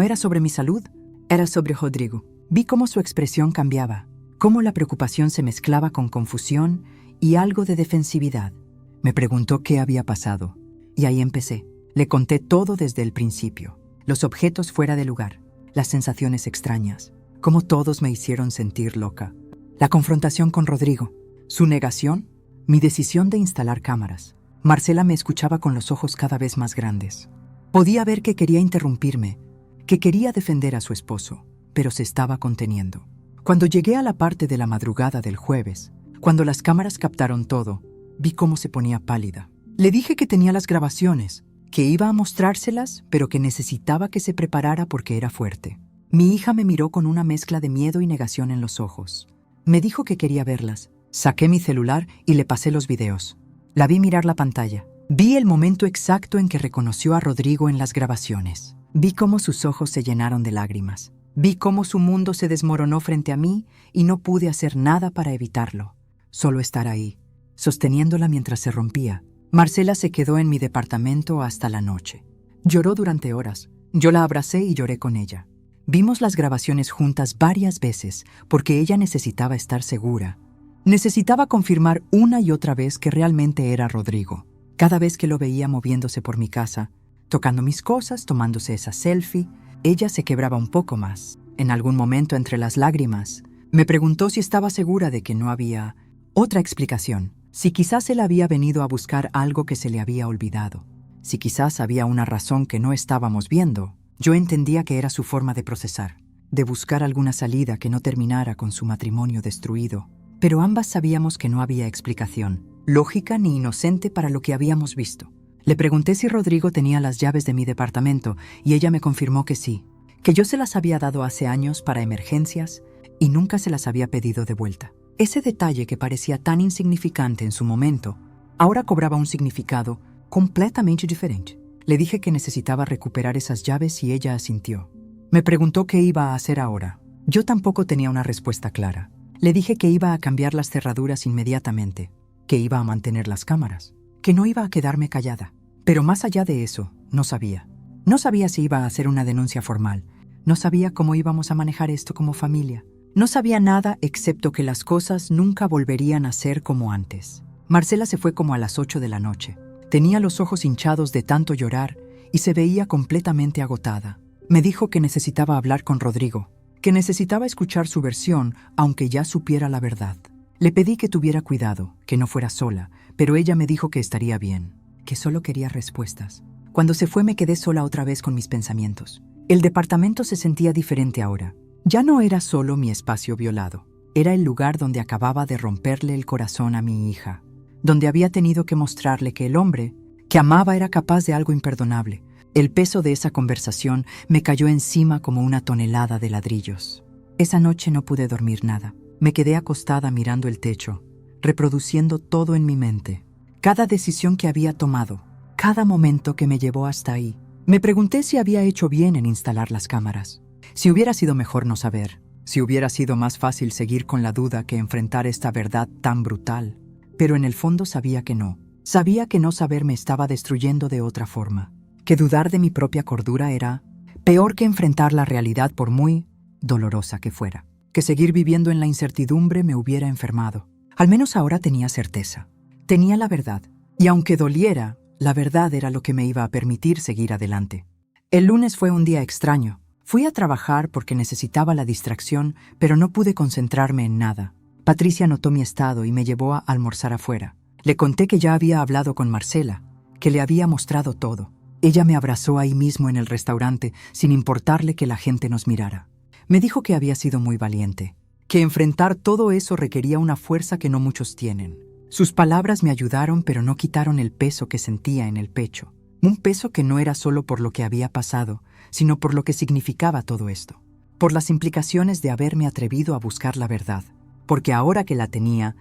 era sobre mi salud, era sobre Rodrigo. Vi cómo su expresión cambiaba, cómo la preocupación se mezclaba con confusión y algo de defensividad. Me preguntó qué había pasado, y ahí empecé. Le conté todo desde el principio. Los objetos fuera de lugar, las sensaciones extrañas, cómo todos me hicieron sentir loca. La confrontación con Rodrigo, su negación, mi decisión de instalar cámaras. Marcela me escuchaba con los ojos cada vez más grandes. Podía ver que quería interrumpirme, que quería defender a su esposo, pero se estaba conteniendo. Cuando llegué a la parte de la madrugada del jueves, cuando las cámaras captaron todo, vi cómo se ponía pálida. Le dije que tenía las grabaciones, que iba a mostrárselas, pero que necesitaba que se preparara porque era fuerte. Mi hija me miró con una mezcla de miedo y negación en los ojos. Me dijo que quería verlas. Saqué mi celular y le pasé los videos. La vi mirar la pantalla. Vi el momento exacto en que reconoció a Rodrigo en las grabaciones. Vi cómo sus ojos se llenaron de lágrimas. Vi cómo su mundo se desmoronó frente a mí y no pude hacer nada para evitarlo. Solo estar ahí, sosteniéndola mientras se rompía. Marcela se quedó en mi departamento hasta la noche. Lloró durante horas. Yo la abracé y lloré con ella. Vimos las grabaciones juntas varias veces porque ella necesitaba estar segura. Necesitaba confirmar una y otra vez que realmente era Rodrigo. Cada vez que lo veía moviéndose por mi casa, tocando mis cosas, tomándose esa selfie, ella se quebraba un poco más. En algún momento, entre las lágrimas, me preguntó si estaba segura de que no había otra explicación. Si quizás él había venido a buscar algo que se le había olvidado. Si quizás había una razón que no estábamos viendo. Yo entendía que era su forma de procesar, de buscar alguna salida que no terminara con su matrimonio destruido. Pero ambas sabíamos que no había explicación, lógica ni inocente para lo que habíamos visto. Le pregunté si Rodrigo tenía las llaves de mi departamento y ella me confirmó que sí, que yo se las había dado hace años para emergencias y nunca se las había pedido de vuelta. Ese detalle que parecía tan insignificante en su momento, ahora cobraba un significado completamente diferente. Le dije que necesitaba recuperar esas llaves y ella asintió. Me preguntó qué iba a hacer ahora. Yo tampoco tenía una respuesta clara. Le dije que iba a cambiar las cerraduras inmediatamente, que iba a mantener las cámaras, que no iba a quedarme callada. Pero más allá de eso, no sabía. No sabía si iba a hacer una denuncia formal. No sabía cómo íbamos a manejar esto como familia. No sabía nada excepto que las cosas nunca volverían a ser como antes. Marcela se fue como a las 8 de la noche. Tenía los ojos hinchados de tanto llorar y se veía completamente agotada. Me dijo que necesitaba hablar con Rodrigo, que necesitaba escuchar su versión aunque ya supiera la verdad. Le pedí que tuviera cuidado, que no fuera sola, pero ella me dijo que estaría bien, que solo quería respuestas. Cuando se fue me quedé sola otra vez con mis pensamientos. El departamento se sentía diferente ahora. Ya no era solo mi espacio violado, era el lugar donde acababa de romperle el corazón a mi hija, donde había tenido que mostrarle que el hombre que amaba era capaz de algo imperdonable. El peso de esa conversación me cayó encima como una tonelada de ladrillos. Esa noche no pude dormir nada. Me quedé acostada mirando el techo, reproduciendo todo en mi mente. Cada decisión que había tomado, cada momento que me llevó hasta ahí. Me pregunté si había hecho bien en instalar las cámaras. Si hubiera sido mejor no saber, si hubiera sido más fácil seguir con la duda que enfrentar esta verdad tan brutal. Pero en el fondo sabía que no. Sabía que no saber me estaba destruyendo de otra forma. Que dudar de mi propia cordura era peor que enfrentar la realidad por muy dolorosa que fuera. Que seguir viviendo en la incertidumbre me hubiera enfermado. Al menos ahora tenía certeza. Tenía la verdad. Y aunque doliera, la verdad era lo que me iba a permitir seguir adelante. El lunes fue un día extraño. Fui a trabajar porque necesitaba la distracción, pero no pude concentrarme en nada. Patricia notó mi estado y me llevó a almorzar afuera. Le conté que ya había hablado con Marcela, que le había mostrado todo. Ella me abrazó ahí mismo en el restaurante, sin importarle que la gente nos mirara. Me dijo que había sido muy valiente, que enfrentar todo eso requería una fuerza que no muchos tienen. Sus palabras me ayudaron, pero no quitaron el peso que sentía en el pecho. Un peso que no era solo por lo que había pasado, sino por lo que significaba todo esto. Por las implicaciones de haberme atrevido a buscar la verdad. Porque ahora que la tenía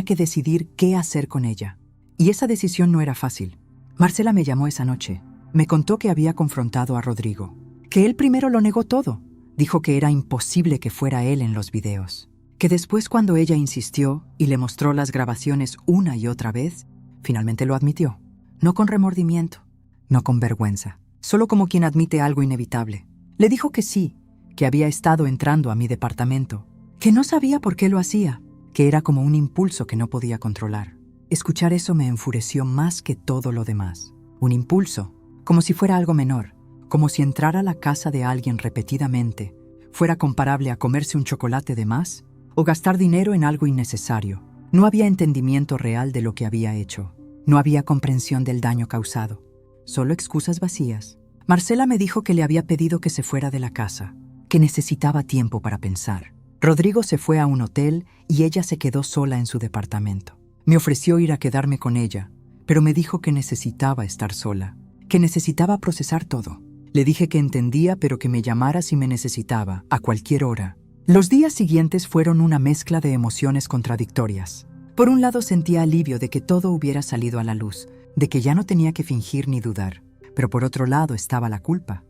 que decidir qué hacer con ella. Y esa decisión no era fácil. Marcela me llamó esa noche. Me contó que había confrontado a Rodrigo. Que él primero lo negó todo. Dijo que era imposible que fuera él en los videos. Que después, cuando ella insistió y le mostró las grabaciones una y otra vez, finalmente lo admitió. No con remordimiento, no con vergüenza, solo como quien admite algo inevitable. Le dijo que sí, que había estado entrando a mi departamento, que no sabía por qué lo hacía, que era como un impulso que no podía controlar. Escuchar eso me enfureció más que todo lo demás. Un impulso, como si fuera algo menor, como si entrar a la casa de alguien repetidamente fuera comparable a comerse un chocolate de más o gastar dinero en algo innecesario. No había entendimiento real de lo que había hecho. No había comprensión del daño causado. Solo excusas vacías. Marcela me dijo que le había pedido que se fuera de la casa, que necesitaba tiempo para pensar. Rodrigo se fue a un hotel y ella se quedó sola en su departamento. Me ofreció ir a quedarme con ella, pero me dijo que necesitaba estar sola, que necesitaba procesar todo. Le dije que entendía, pero que me llamara si me necesitaba, a cualquier hora. Los días siguientes fueron una mezcla de emociones contradictorias. Por un lado sentía alivio de que todo hubiera salido a la luz, de que ya no tenía que fingir ni dudar. Pero por otro lado estaba la culpa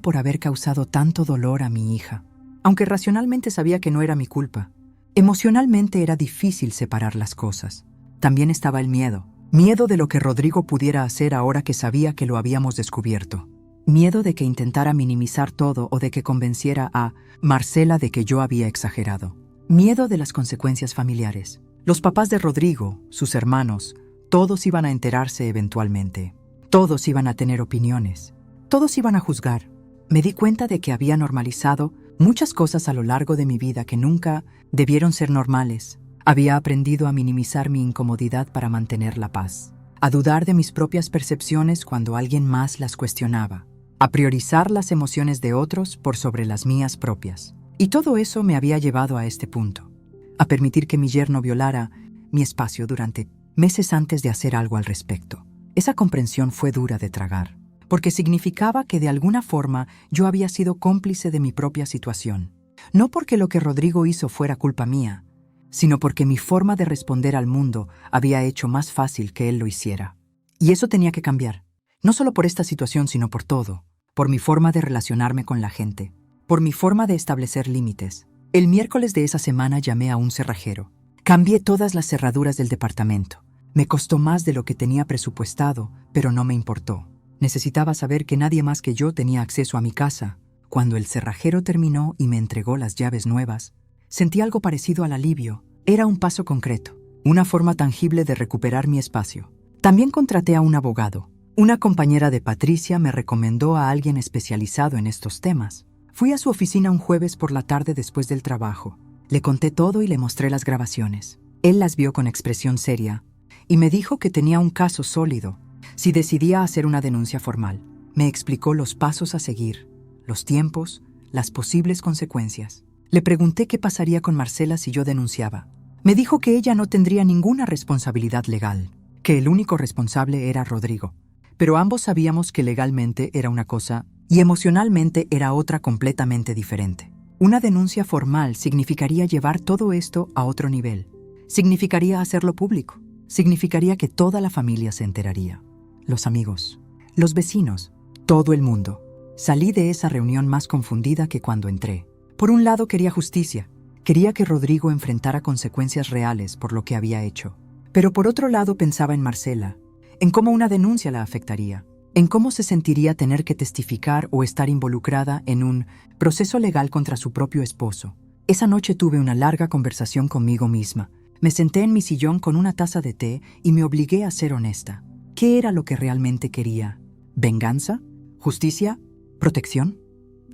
por haber causado tanto dolor a mi hija. Aunque racionalmente sabía que no era mi culpa, emocionalmente era difícil separar las cosas. También estaba el miedo de lo que Rodrigo pudiera hacer ahora que sabía que lo habíamos descubierto. Miedo de que intentara minimizar todo o de que convenciera a Marcela de que yo había exagerado. Miedo de las consecuencias familiares. Los papás de Rodrigo, sus hermanos, todos iban a enterarse eventualmente. Todos iban a tener opiniones. Todos iban a juzgar. Me di cuenta de que había normalizado muchas cosas a lo largo de mi vida que nunca debieron ser normales. Había aprendido a minimizar mi incomodidad para mantener la paz. A dudar de mis propias percepciones cuando alguien más las cuestionaba. A priorizar las emociones de otros por sobre las mías propias. Y todo eso me había llevado a este punto. A permitir que mi yerno violara mi espacio durante meses antes de hacer algo al respecto. Esa comprensión fue dura de tragar, porque significaba que de alguna forma yo había sido cómplice de mi propia situación. No porque lo que Rodrigo hizo fuera culpa mía, sino porque mi forma de responder al mundo había hecho más fácil que él lo hiciera. Y eso tenía que cambiar, no solo por esta situación, sino por todo, por mi forma de relacionarme con la gente, por mi forma de establecer límites. El miércoles de esa semana llamé a un cerrajero. Cambié todas las cerraduras del departamento. Me costó más de lo que tenía presupuestado, pero no me importó. Necesitaba saber que nadie más que yo tenía acceso a mi casa. Cuando el cerrajero terminó y me entregó las llaves nuevas, sentí algo parecido al alivio. Era un paso concreto, una forma tangible de recuperar mi espacio. También contraté a un abogado. Una compañera de Patricia me recomendó a alguien especializado en estos temas. Fui a su oficina un jueves por la tarde después del trabajo. Le conté todo y le mostré las grabaciones. Él las vio con expresión seria y me dijo que tenía un caso sólido si decidía hacer una denuncia formal. Me explicó los pasos a seguir, los tiempos, las posibles consecuencias. Le pregunté qué pasaría con Marcela si yo denunciaba. Me dijo que ella no tendría ninguna responsabilidad legal, que el único responsable era Rodrigo. Pero ambos sabíamos que legalmente era una cosa y emocionalmente era otra completamente diferente. Una denuncia formal significaría llevar todo esto a otro nivel. Significaría hacerlo público. Significaría que toda la familia se enteraría. Los amigos, los vecinos, todo el mundo. Salí de esa reunión más confundida que cuando entré. Por un lado quería justicia. Quería que Rodrigo enfrentara consecuencias reales por lo que había hecho. Pero por otro lado pensaba en Marcela, en cómo una denuncia la afectaría, en cómo se sentiría tener que testificar o estar involucrada en un proceso legal contra su propio esposo. Esa noche tuve una larga conversación conmigo misma. Me senté en mi sillón con una taza de té y me obligué a ser honesta. ¿Qué era lo que realmente quería? ¿Venganza? ¿Justicia? ¿Protección?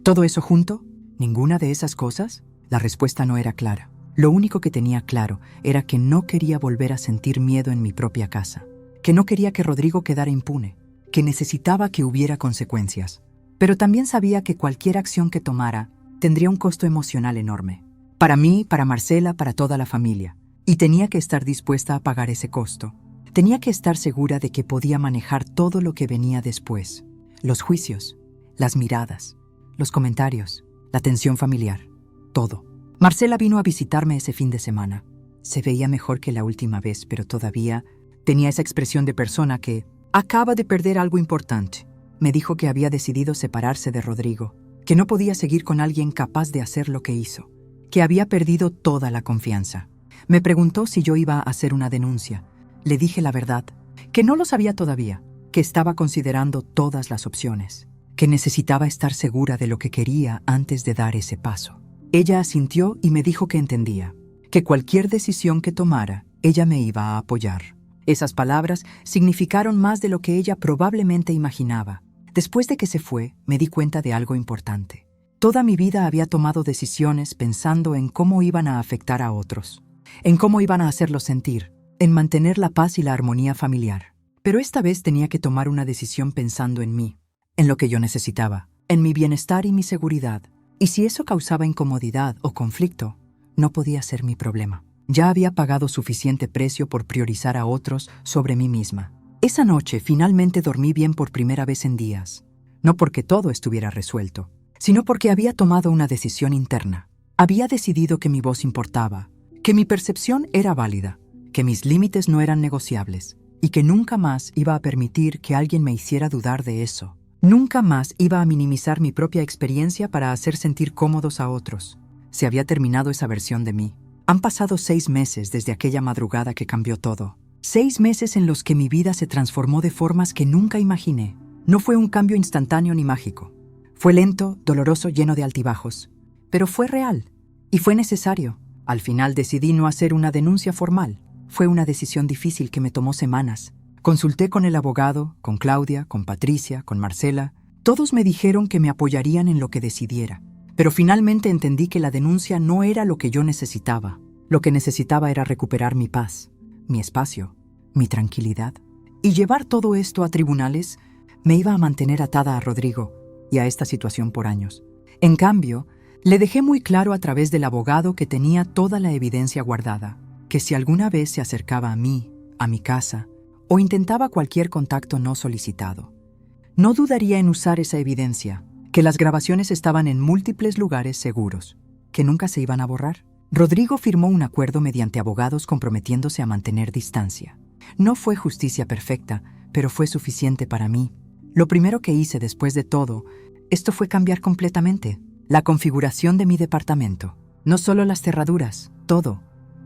¿Todo eso junto? ¿Ninguna de esas cosas? La respuesta no era clara. Lo único que tenía claro era que no quería volver a sentir miedo en mi propia casa, que no quería que Rodrigo quedara impune, que necesitaba que hubiera consecuencias. Pero también sabía que cualquier acción que tomara tendría un costo emocional enorme. Para mí, para Marcela, para toda la familia. Y tenía que estar dispuesta a pagar ese costo. Tenía que estar segura de que podía manejar todo lo que venía después. Los juicios, las miradas, los comentarios, la tensión familiar, todo. Marcela vino a visitarme ese fin de semana. Se veía mejor que la última vez, pero todavía tenía esa expresión de persona que acaba de perder algo importante. Me dijo que había decidido separarse de Rodrigo, que no podía seguir con alguien capaz de hacer lo que hizo, que había perdido toda la confianza. Me preguntó si yo iba a hacer una denuncia. Le dije la verdad, que no lo sabía todavía, que estaba considerando todas las opciones, que necesitaba estar segura de lo que quería antes de dar ese paso. Ella asintió y me dijo que entendía, que cualquier decisión que tomara, ella me iba a apoyar. Esas palabras significaron más de lo que ella probablemente imaginaba. Después de que se fue, me di cuenta de algo importante. Toda mi vida había tomado decisiones pensando en cómo iban a afectar a otros, en cómo iban a hacerlos sentir, en mantener la paz y la armonía familiar. Pero esta vez tenía que tomar una decisión pensando en mí, en lo que yo necesitaba, en mi bienestar y mi seguridad. Y si eso causaba incomodidad o conflicto, no podía ser mi problema. Ya había pagado suficiente precio por priorizar a otros sobre mí misma. Esa noche finalmente dormí bien por primera vez en días. No porque todo estuviera resuelto, sino porque había tomado una decisión interna. Había decidido que mi voz importaba, que mi percepción era válida, que mis límites no eran negociables y que nunca más iba a permitir que alguien me hiciera dudar de eso. Nunca más iba a minimizar mi propia experiencia para hacer sentir cómodos a otros. Se había terminado esa versión de mí. Han pasado 6 meses desde aquella madrugada que cambió todo. 6 meses en los que mi vida se transformó de formas que nunca imaginé. No fue un cambio instantáneo ni mágico. Fue lento, doloroso, lleno de altibajos. Pero fue real y fue necesario. Al final decidí no hacer una denuncia formal. Fue una decisión difícil que me tomó semanas. Consulté con el abogado, con Claudia, con Patricia, con Marcela. Todos me dijeron que me apoyarían en lo que decidiera. Pero finalmente entendí que la denuncia no era lo que yo necesitaba. Lo que necesitaba era recuperar mi paz, mi espacio, mi tranquilidad. Y llevar todo esto a tribunales me iba a mantener atada a Rodrigo y a esta situación por años. En cambio, le dejé muy claro a través del abogado que tenía toda la evidencia guardada, que si alguna vez se acercaba a mí, a mi casa, o intentaba cualquier contacto no solicitado, no dudaría en usar esa evidencia, que las grabaciones estaban en múltiples lugares seguros, que nunca se iban a borrar. Rodrigo firmó un acuerdo mediante abogados comprometiéndose a mantener distancia. No fue justicia perfecta, pero fue suficiente para mí. Lo primero que hice después de todo, esto fue cambiar completamente la configuración de mi departamento. No solo las cerraduras, todo.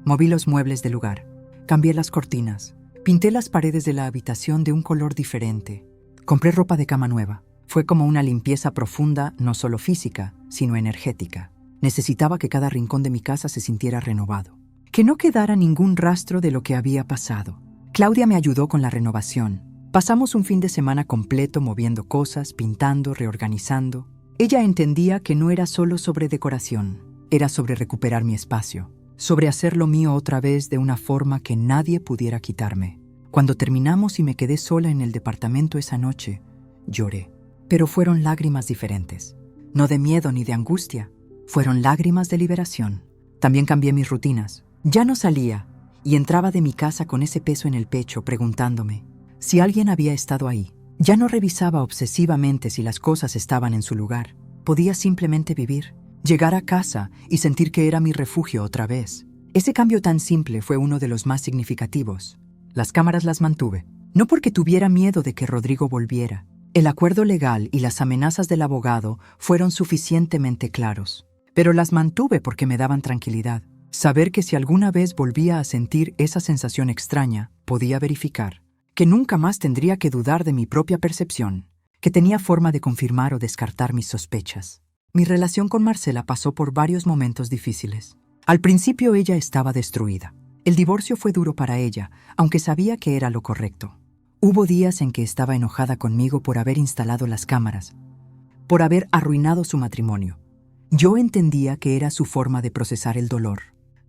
Moví los muebles del lugar, cambié las cortinas, pinté las paredes de la habitación de un color diferente, compré ropa de cama nueva. Fue como una limpieza profunda, no solo física, sino energética. Necesitaba que cada rincón de mi casa se sintiera renovado, que no quedara ningún rastro de lo que había pasado. Claudia me ayudó con la renovación. Pasamos un fin de semana completo moviendo cosas, pintando, reorganizando. Ella entendía que no era solo sobre decoración, era sobre recuperar mi espacio, sobre hacerlo mío otra vez de una forma que nadie pudiera quitarme. Cuando terminamos y me quedé sola en el departamento esa noche, lloré. Pero fueron lágrimas diferentes. No de miedo ni de angustia. Fueron lágrimas de liberación. También cambié mis rutinas. Ya no salía y entraba de mi casa con ese peso en el pecho preguntándome si alguien había estado ahí. Ya no revisaba obsesivamente si las cosas estaban en su lugar. Podía simplemente vivir, llegar a casa y sentir que era mi refugio otra vez. Ese cambio tan simple fue uno de los más significativos. Las cámaras las mantuve, no porque tuviera miedo de que Rodrigo volviera. El acuerdo legal y las amenazas del abogado fueron suficientemente claros, pero las mantuve porque me daban tranquilidad. Saber que si alguna vez volvía a sentir esa sensación extraña, podía verificar, que nunca más tendría que dudar de mi propia percepción, que tenía forma de confirmar o descartar mis sospechas. Mi relación con Marcela pasó por varios momentos difíciles. Al principio ella estaba destruida. El divorcio fue duro para ella, aunque sabía que era lo correcto. Hubo días en que estaba enojada conmigo por haber instalado las cámaras, por haber arruinado su matrimonio. Yo entendía que era su forma de procesar el dolor,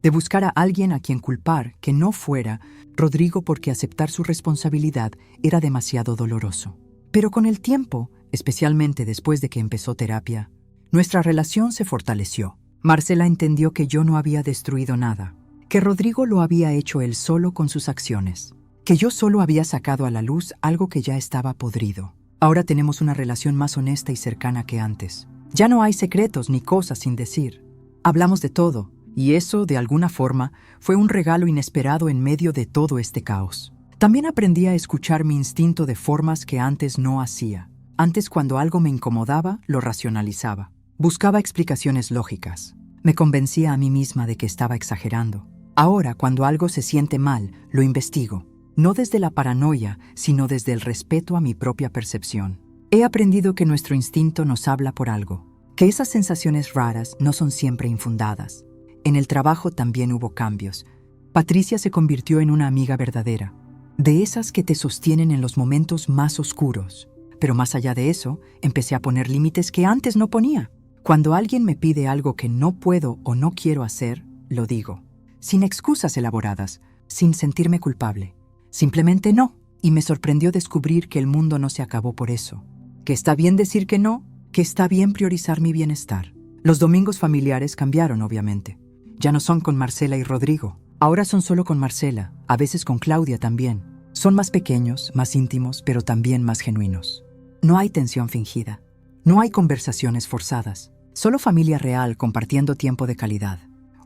de buscar a alguien a quien culpar que no fuera Rodrigo porque aceptar su responsabilidad era demasiado doloroso. Pero con el tiempo, especialmente después de que empezó terapia, nuestra relación se fortaleció. Marcela entendió que yo no había destruido nada, que Rodrigo lo había hecho él solo con sus acciones, que yo solo había sacado a la luz algo que ya estaba podrido. Ahora tenemos una relación más honesta y cercana que antes. Ya no hay secretos ni cosas sin decir. Hablamos de todo, y eso, de alguna forma, fue un regalo inesperado en medio de todo este caos. También aprendí a escuchar mi instinto de formas que antes no hacía. Antes, cuando algo me incomodaba, lo racionalizaba. Buscaba explicaciones lógicas. Me convencía a mí misma de que estaba exagerando. Ahora, cuando algo se siente mal, lo investigo. No desde la paranoia, sino desde el respeto a mi propia percepción. He aprendido que nuestro instinto nos habla por algo, que esas sensaciones raras no son siempre infundadas. En el trabajo también hubo cambios. Patricia se convirtió en una amiga verdadera, de esas que te sostienen en los momentos más oscuros. Pero más allá de eso, empecé a poner límites que antes no ponía. Cuando alguien me pide algo que no puedo o no quiero hacer, lo digo. Sin excusas elaboradas, sin sentirme culpable. Simplemente no. Y me sorprendió descubrir que el mundo no se acabó por eso. Que está bien decir que no, que está bien priorizar mi bienestar. Los domingos familiares cambiaron, obviamente. Ya no son con Marcela y Rodrigo. Ahora son solo con Marcela, a veces con Claudia también. Son más pequeños, más íntimos, pero también más genuinos. No hay tensión fingida. No hay conversaciones forzadas. Solo familia real compartiendo tiempo de calidad.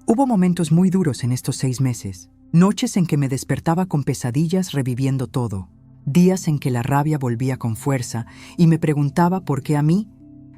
Hubo momentos muy duros en estos 6 meses. Noches en que me despertaba con pesadillas reviviendo todo. Días en que la rabia volvía con fuerza y me preguntaba por qué a mí,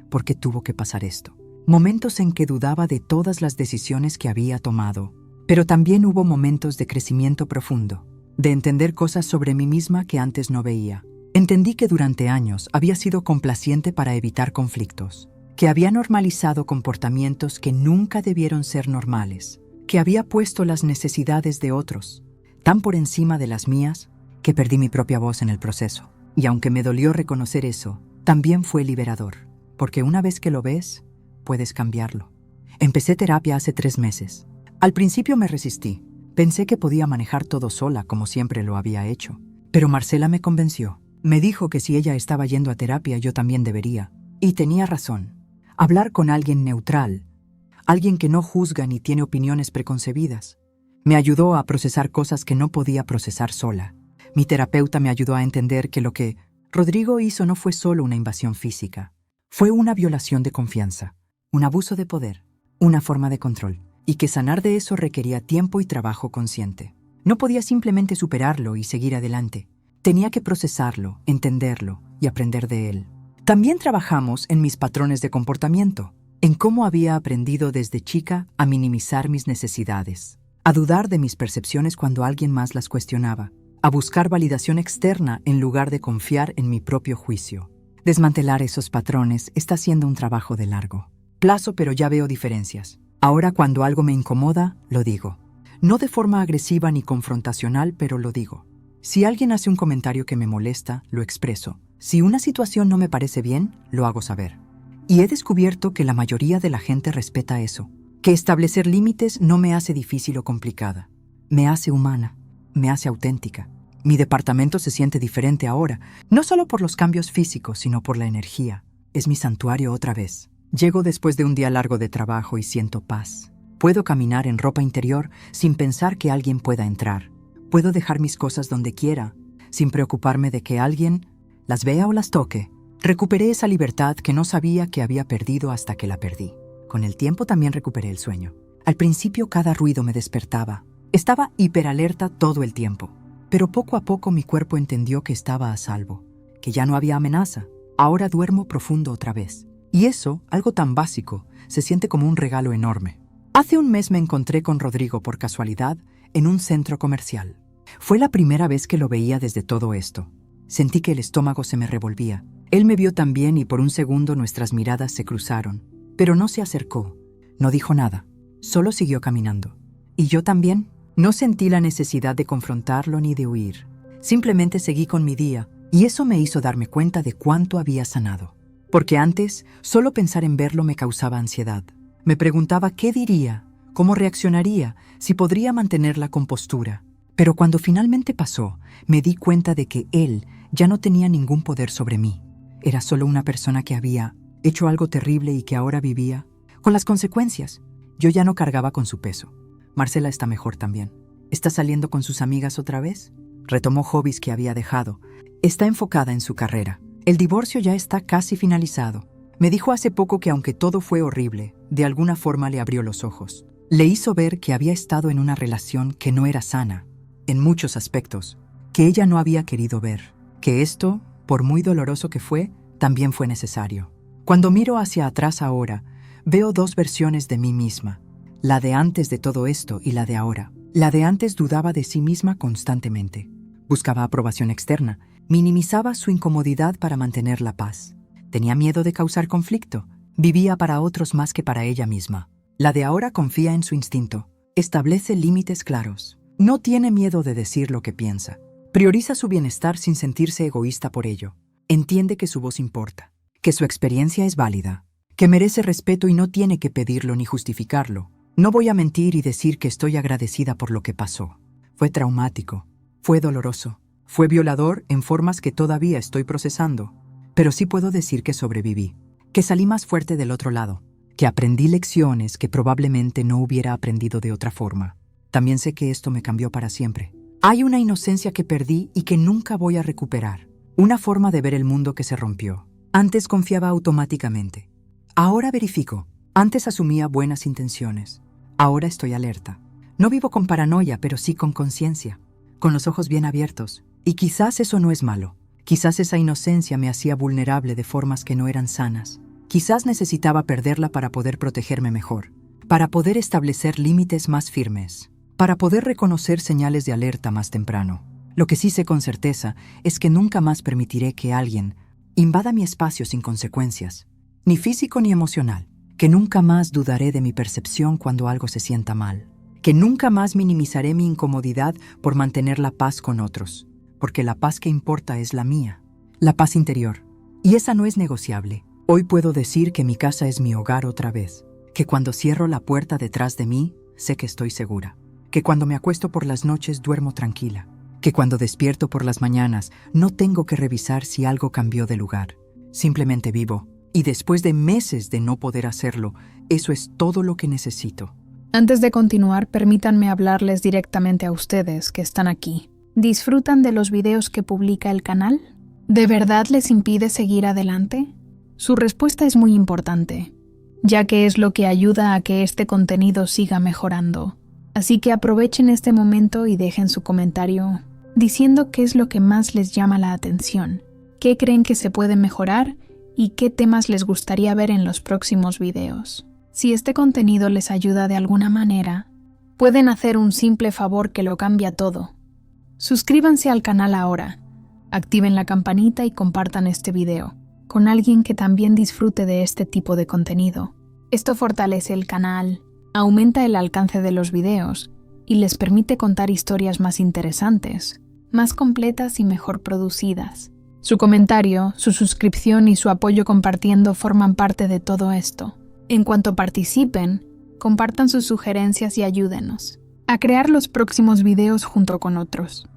por qué tuvo que pasar esto. Momentos en que dudaba de todas las decisiones que había tomado. Pero también hubo momentos de crecimiento profundo, de entender cosas sobre mí misma que antes no veía. Entendí que durante años había sido complaciente para evitar conflictos, que había normalizado comportamientos que nunca debieron ser normales, que había puesto las necesidades de otros tan por encima de las mías que perdí mi propia voz en el proceso. Y aunque me dolió reconocer eso, también fue liberador, porque una vez que lo ves, puedes cambiarlo. Empecé terapia hace 3 meses. Al principio me resistí. Pensé que podía manejar todo sola, como siempre lo había hecho. Pero Marcela me convenció. Me dijo que si ella estaba yendo a terapia, yo también debería. Y tenía razón. Hablar con alguien neutral, alguien que no juzga ni tiene opiniones preconcebidas, me ayudó a procesar cosas que no podía procesar sola. Mi terapeuta me ayudó a entender que lo que Rodrigo hizo no fue solo una invasión física. Fue una violación de confianza, un abuso de poder, una forma de control. Y que sanar de eso requería tiempo y trabajo consciente. No podía simplemente superarlo y seguir adelante. Tenía que procesarlo, entenderlo y aprender de él. También trabajamos en mis patrones de comportamiento, en cómo había aprendido desde chica a minimizar mis necesidades, a dudar de mis percepciones cuando alguien más las cuestionaba, a buscar validación externa en lugar de confiar en mi propio juicio. Desmantelar esos patrones está siendo un trabajo de largo plazo, pero ya veo diferencias. Ahora cuando algo me incomoda, lo digo. No de forma agresiva ni confrontacional, pero lo digo. Si alguien hace un comentario que me molesta, lo expreso. Si una situación no me parece bien, lo hago saber. Y he descubierto que la mayoría de la gente respeta eso. Que establecer límites no me hace difícil o complicada. Me hace humana, me hace auténtica. Mi departamento se siente diferente ahora, no solo por los cambios físicos, sino por la energía. Es mi santuario otra vez. Llego después de un día largo de trabajo y siento paz. Puedo caminar en ropa interior sin pensar que alguien pueda entrar. Puedo dejar mis cosas donde quiera, sin preocuparme de que alguien las vea o las toque. Recuperé esa libertad que no sabía que había perdido hasta que la perdí. Con el tiempo también recuperé el sueño. Al principio cada ruido me despertaba. Estaba hiperalerta todo el tiempo. Pero poco a poco mi cuerpo entendió que estaba a salvo, que ya no había amenaza. Ahora duermo profundo otra vez. Y eso, algo tan básico, se siente como un regalo enorme. Hace un mes me encontré con Rodrigo por casualidad en un centro comercial. Fue la primera vez que lo veía desde todo esto. Sentí que el estómago se me revolvía. Él me vio también y por un segundo nuestras miradas se cruzaron. Pero no se acercó, no dijo nada, solo siguió caminando. Y yo también. No sentí la necesidad de confrontarlo ni de huir. Simplemente seguí con mi día y eso me hizo darme cuenta de cuánto había sanado. Porque antes, solo pensar en verlo me causaba ansiedad. Me preguntaba qué diría, cómo reaccionaría, si podría mantener la compostura. Pero cuando finalmente pasó, me di cuenta de que él ya no tenía ningún poder sobre mí. Era solo una persona que había hecho algo terrible y que ahora vivía con las consecuencias. Yo ya no cargaba con su peso. Marcela está mejor también. ¿Está saliendo con sus amigas otra vez? Retomó hobbies que había dejado. Está enfocada en su carrera. El divorcio ya está casi finalizado. Me dijo hace poco que aunque todo fue horrible, de alguna forma le abrió los ojos. Le hizo ver que había estado en una relación que no era sana, en muchos aspectos, que ella no había querido ver. Que esto, por muy doloroso que fue, también fue necesario. Cuando miro hacia atrás ahora, veo 2 versiones de mí misma. La de antes de todo esto y la de ahora. La de antes dudaba de sí misma constantemente. Buscaba aprobación externa. Minimizaba su incomodidad para mantener la paz. Tenía miedo de causar conflicto. Vivía para otros más que para ella misma. La de ahora confía en su instinto. Establece límites claros. No tiene miedo de decir lo que piensa. Prioriza su bienestar sin sentirse egoísta por ello. Entiende que su voz importa, que su experiencia es válida, que merece respeto y no tiene que pedirlo ni justificarlo. No voy a mentir y decir que estoy agradecida por lo que pasó. Fue traumático, fue doloroso, fue violador en formas que todavía estoy procesando, pero sí puedo decir que sobreviví, que salí más fuerte del otro lado, que aprendí lecciones que probablemente no hubiera aprendido de otra forma. También sé que esto me cambió para siempre. Hay una inocencia que perdí y que nunca voy a recuperar, una forma de ver el mundo que se rompió. Antes confiaba automáticamente. Ahora verifico. Antes asumía buenas intenciones. Ahora estoy alerta. No vivo con paranoia, pero sí con conciencia, con los ojos bien abiertos. Y quizás eso no es malo. Quizás esa inocencia me hacía vulnerable de formas que no eran sanas. Quizás necesitaba perderla para poder protegerme mejor, para poder establecer límites más firmes, para poder reconocer señales de alerta más temprano. Lo que sí sé con certeza es que nunca más permitiré que alguien invada mi espacio sin consecuencias, ni físico ni emocional, que nunca más dudaré de mi percepción cuando algo se sienta mal, que nunca más minimizaré mi incomodidad por mantener la paz con otros, porque la paz que importa es la mía, la paz interior, y esa no es negociable. Hoy puedo decir que mi casa es mi hogar otra vez, que cuando cierro la puerta detrás de mí, sé que estoy segura, que cuando me acuesto por las noches duermo tranquila, que cuando despierto por las mañanas no tengo que revisar si algo cambió de lugar. Simplemente vivo, y después de meses de no poder hacerlo, eso es todo lo que necesito. Antes de continuar, permítanme hablarles directamente a ustedes que están aquí. ¿Disfrutan de los videos que publica el canal? ¿De verdad les impide seguir adelante? Su respuesta es muy importante, ya que es lo que ayuda a que este contenido siga mejorando. Así que aprovechen este momento y dejen su comentario diciendo qué es lo que más les llama la atención, qué creen que se puede mejorar y qué temas les gustaría ver en los próximos videos. Si este contenido les ayuda de alguna manera, pueden hacer un simple favor que lo cambia todo. Suscríbanse al canal ahora, activen la campanita y compartan este video con alguien que también disfrute de este tipo de contenido. Esto fortalece el canal, aumenta el alcance de los videos y les permite contar historias más interesantes, más completas y mejor producidas. Su comentario, su suscripción y su apoyo compartiendo forman parte de todo esto. En cuanto participen, compartan sus sugerencias y ayúdenos a crear los próximos videos junto con otros.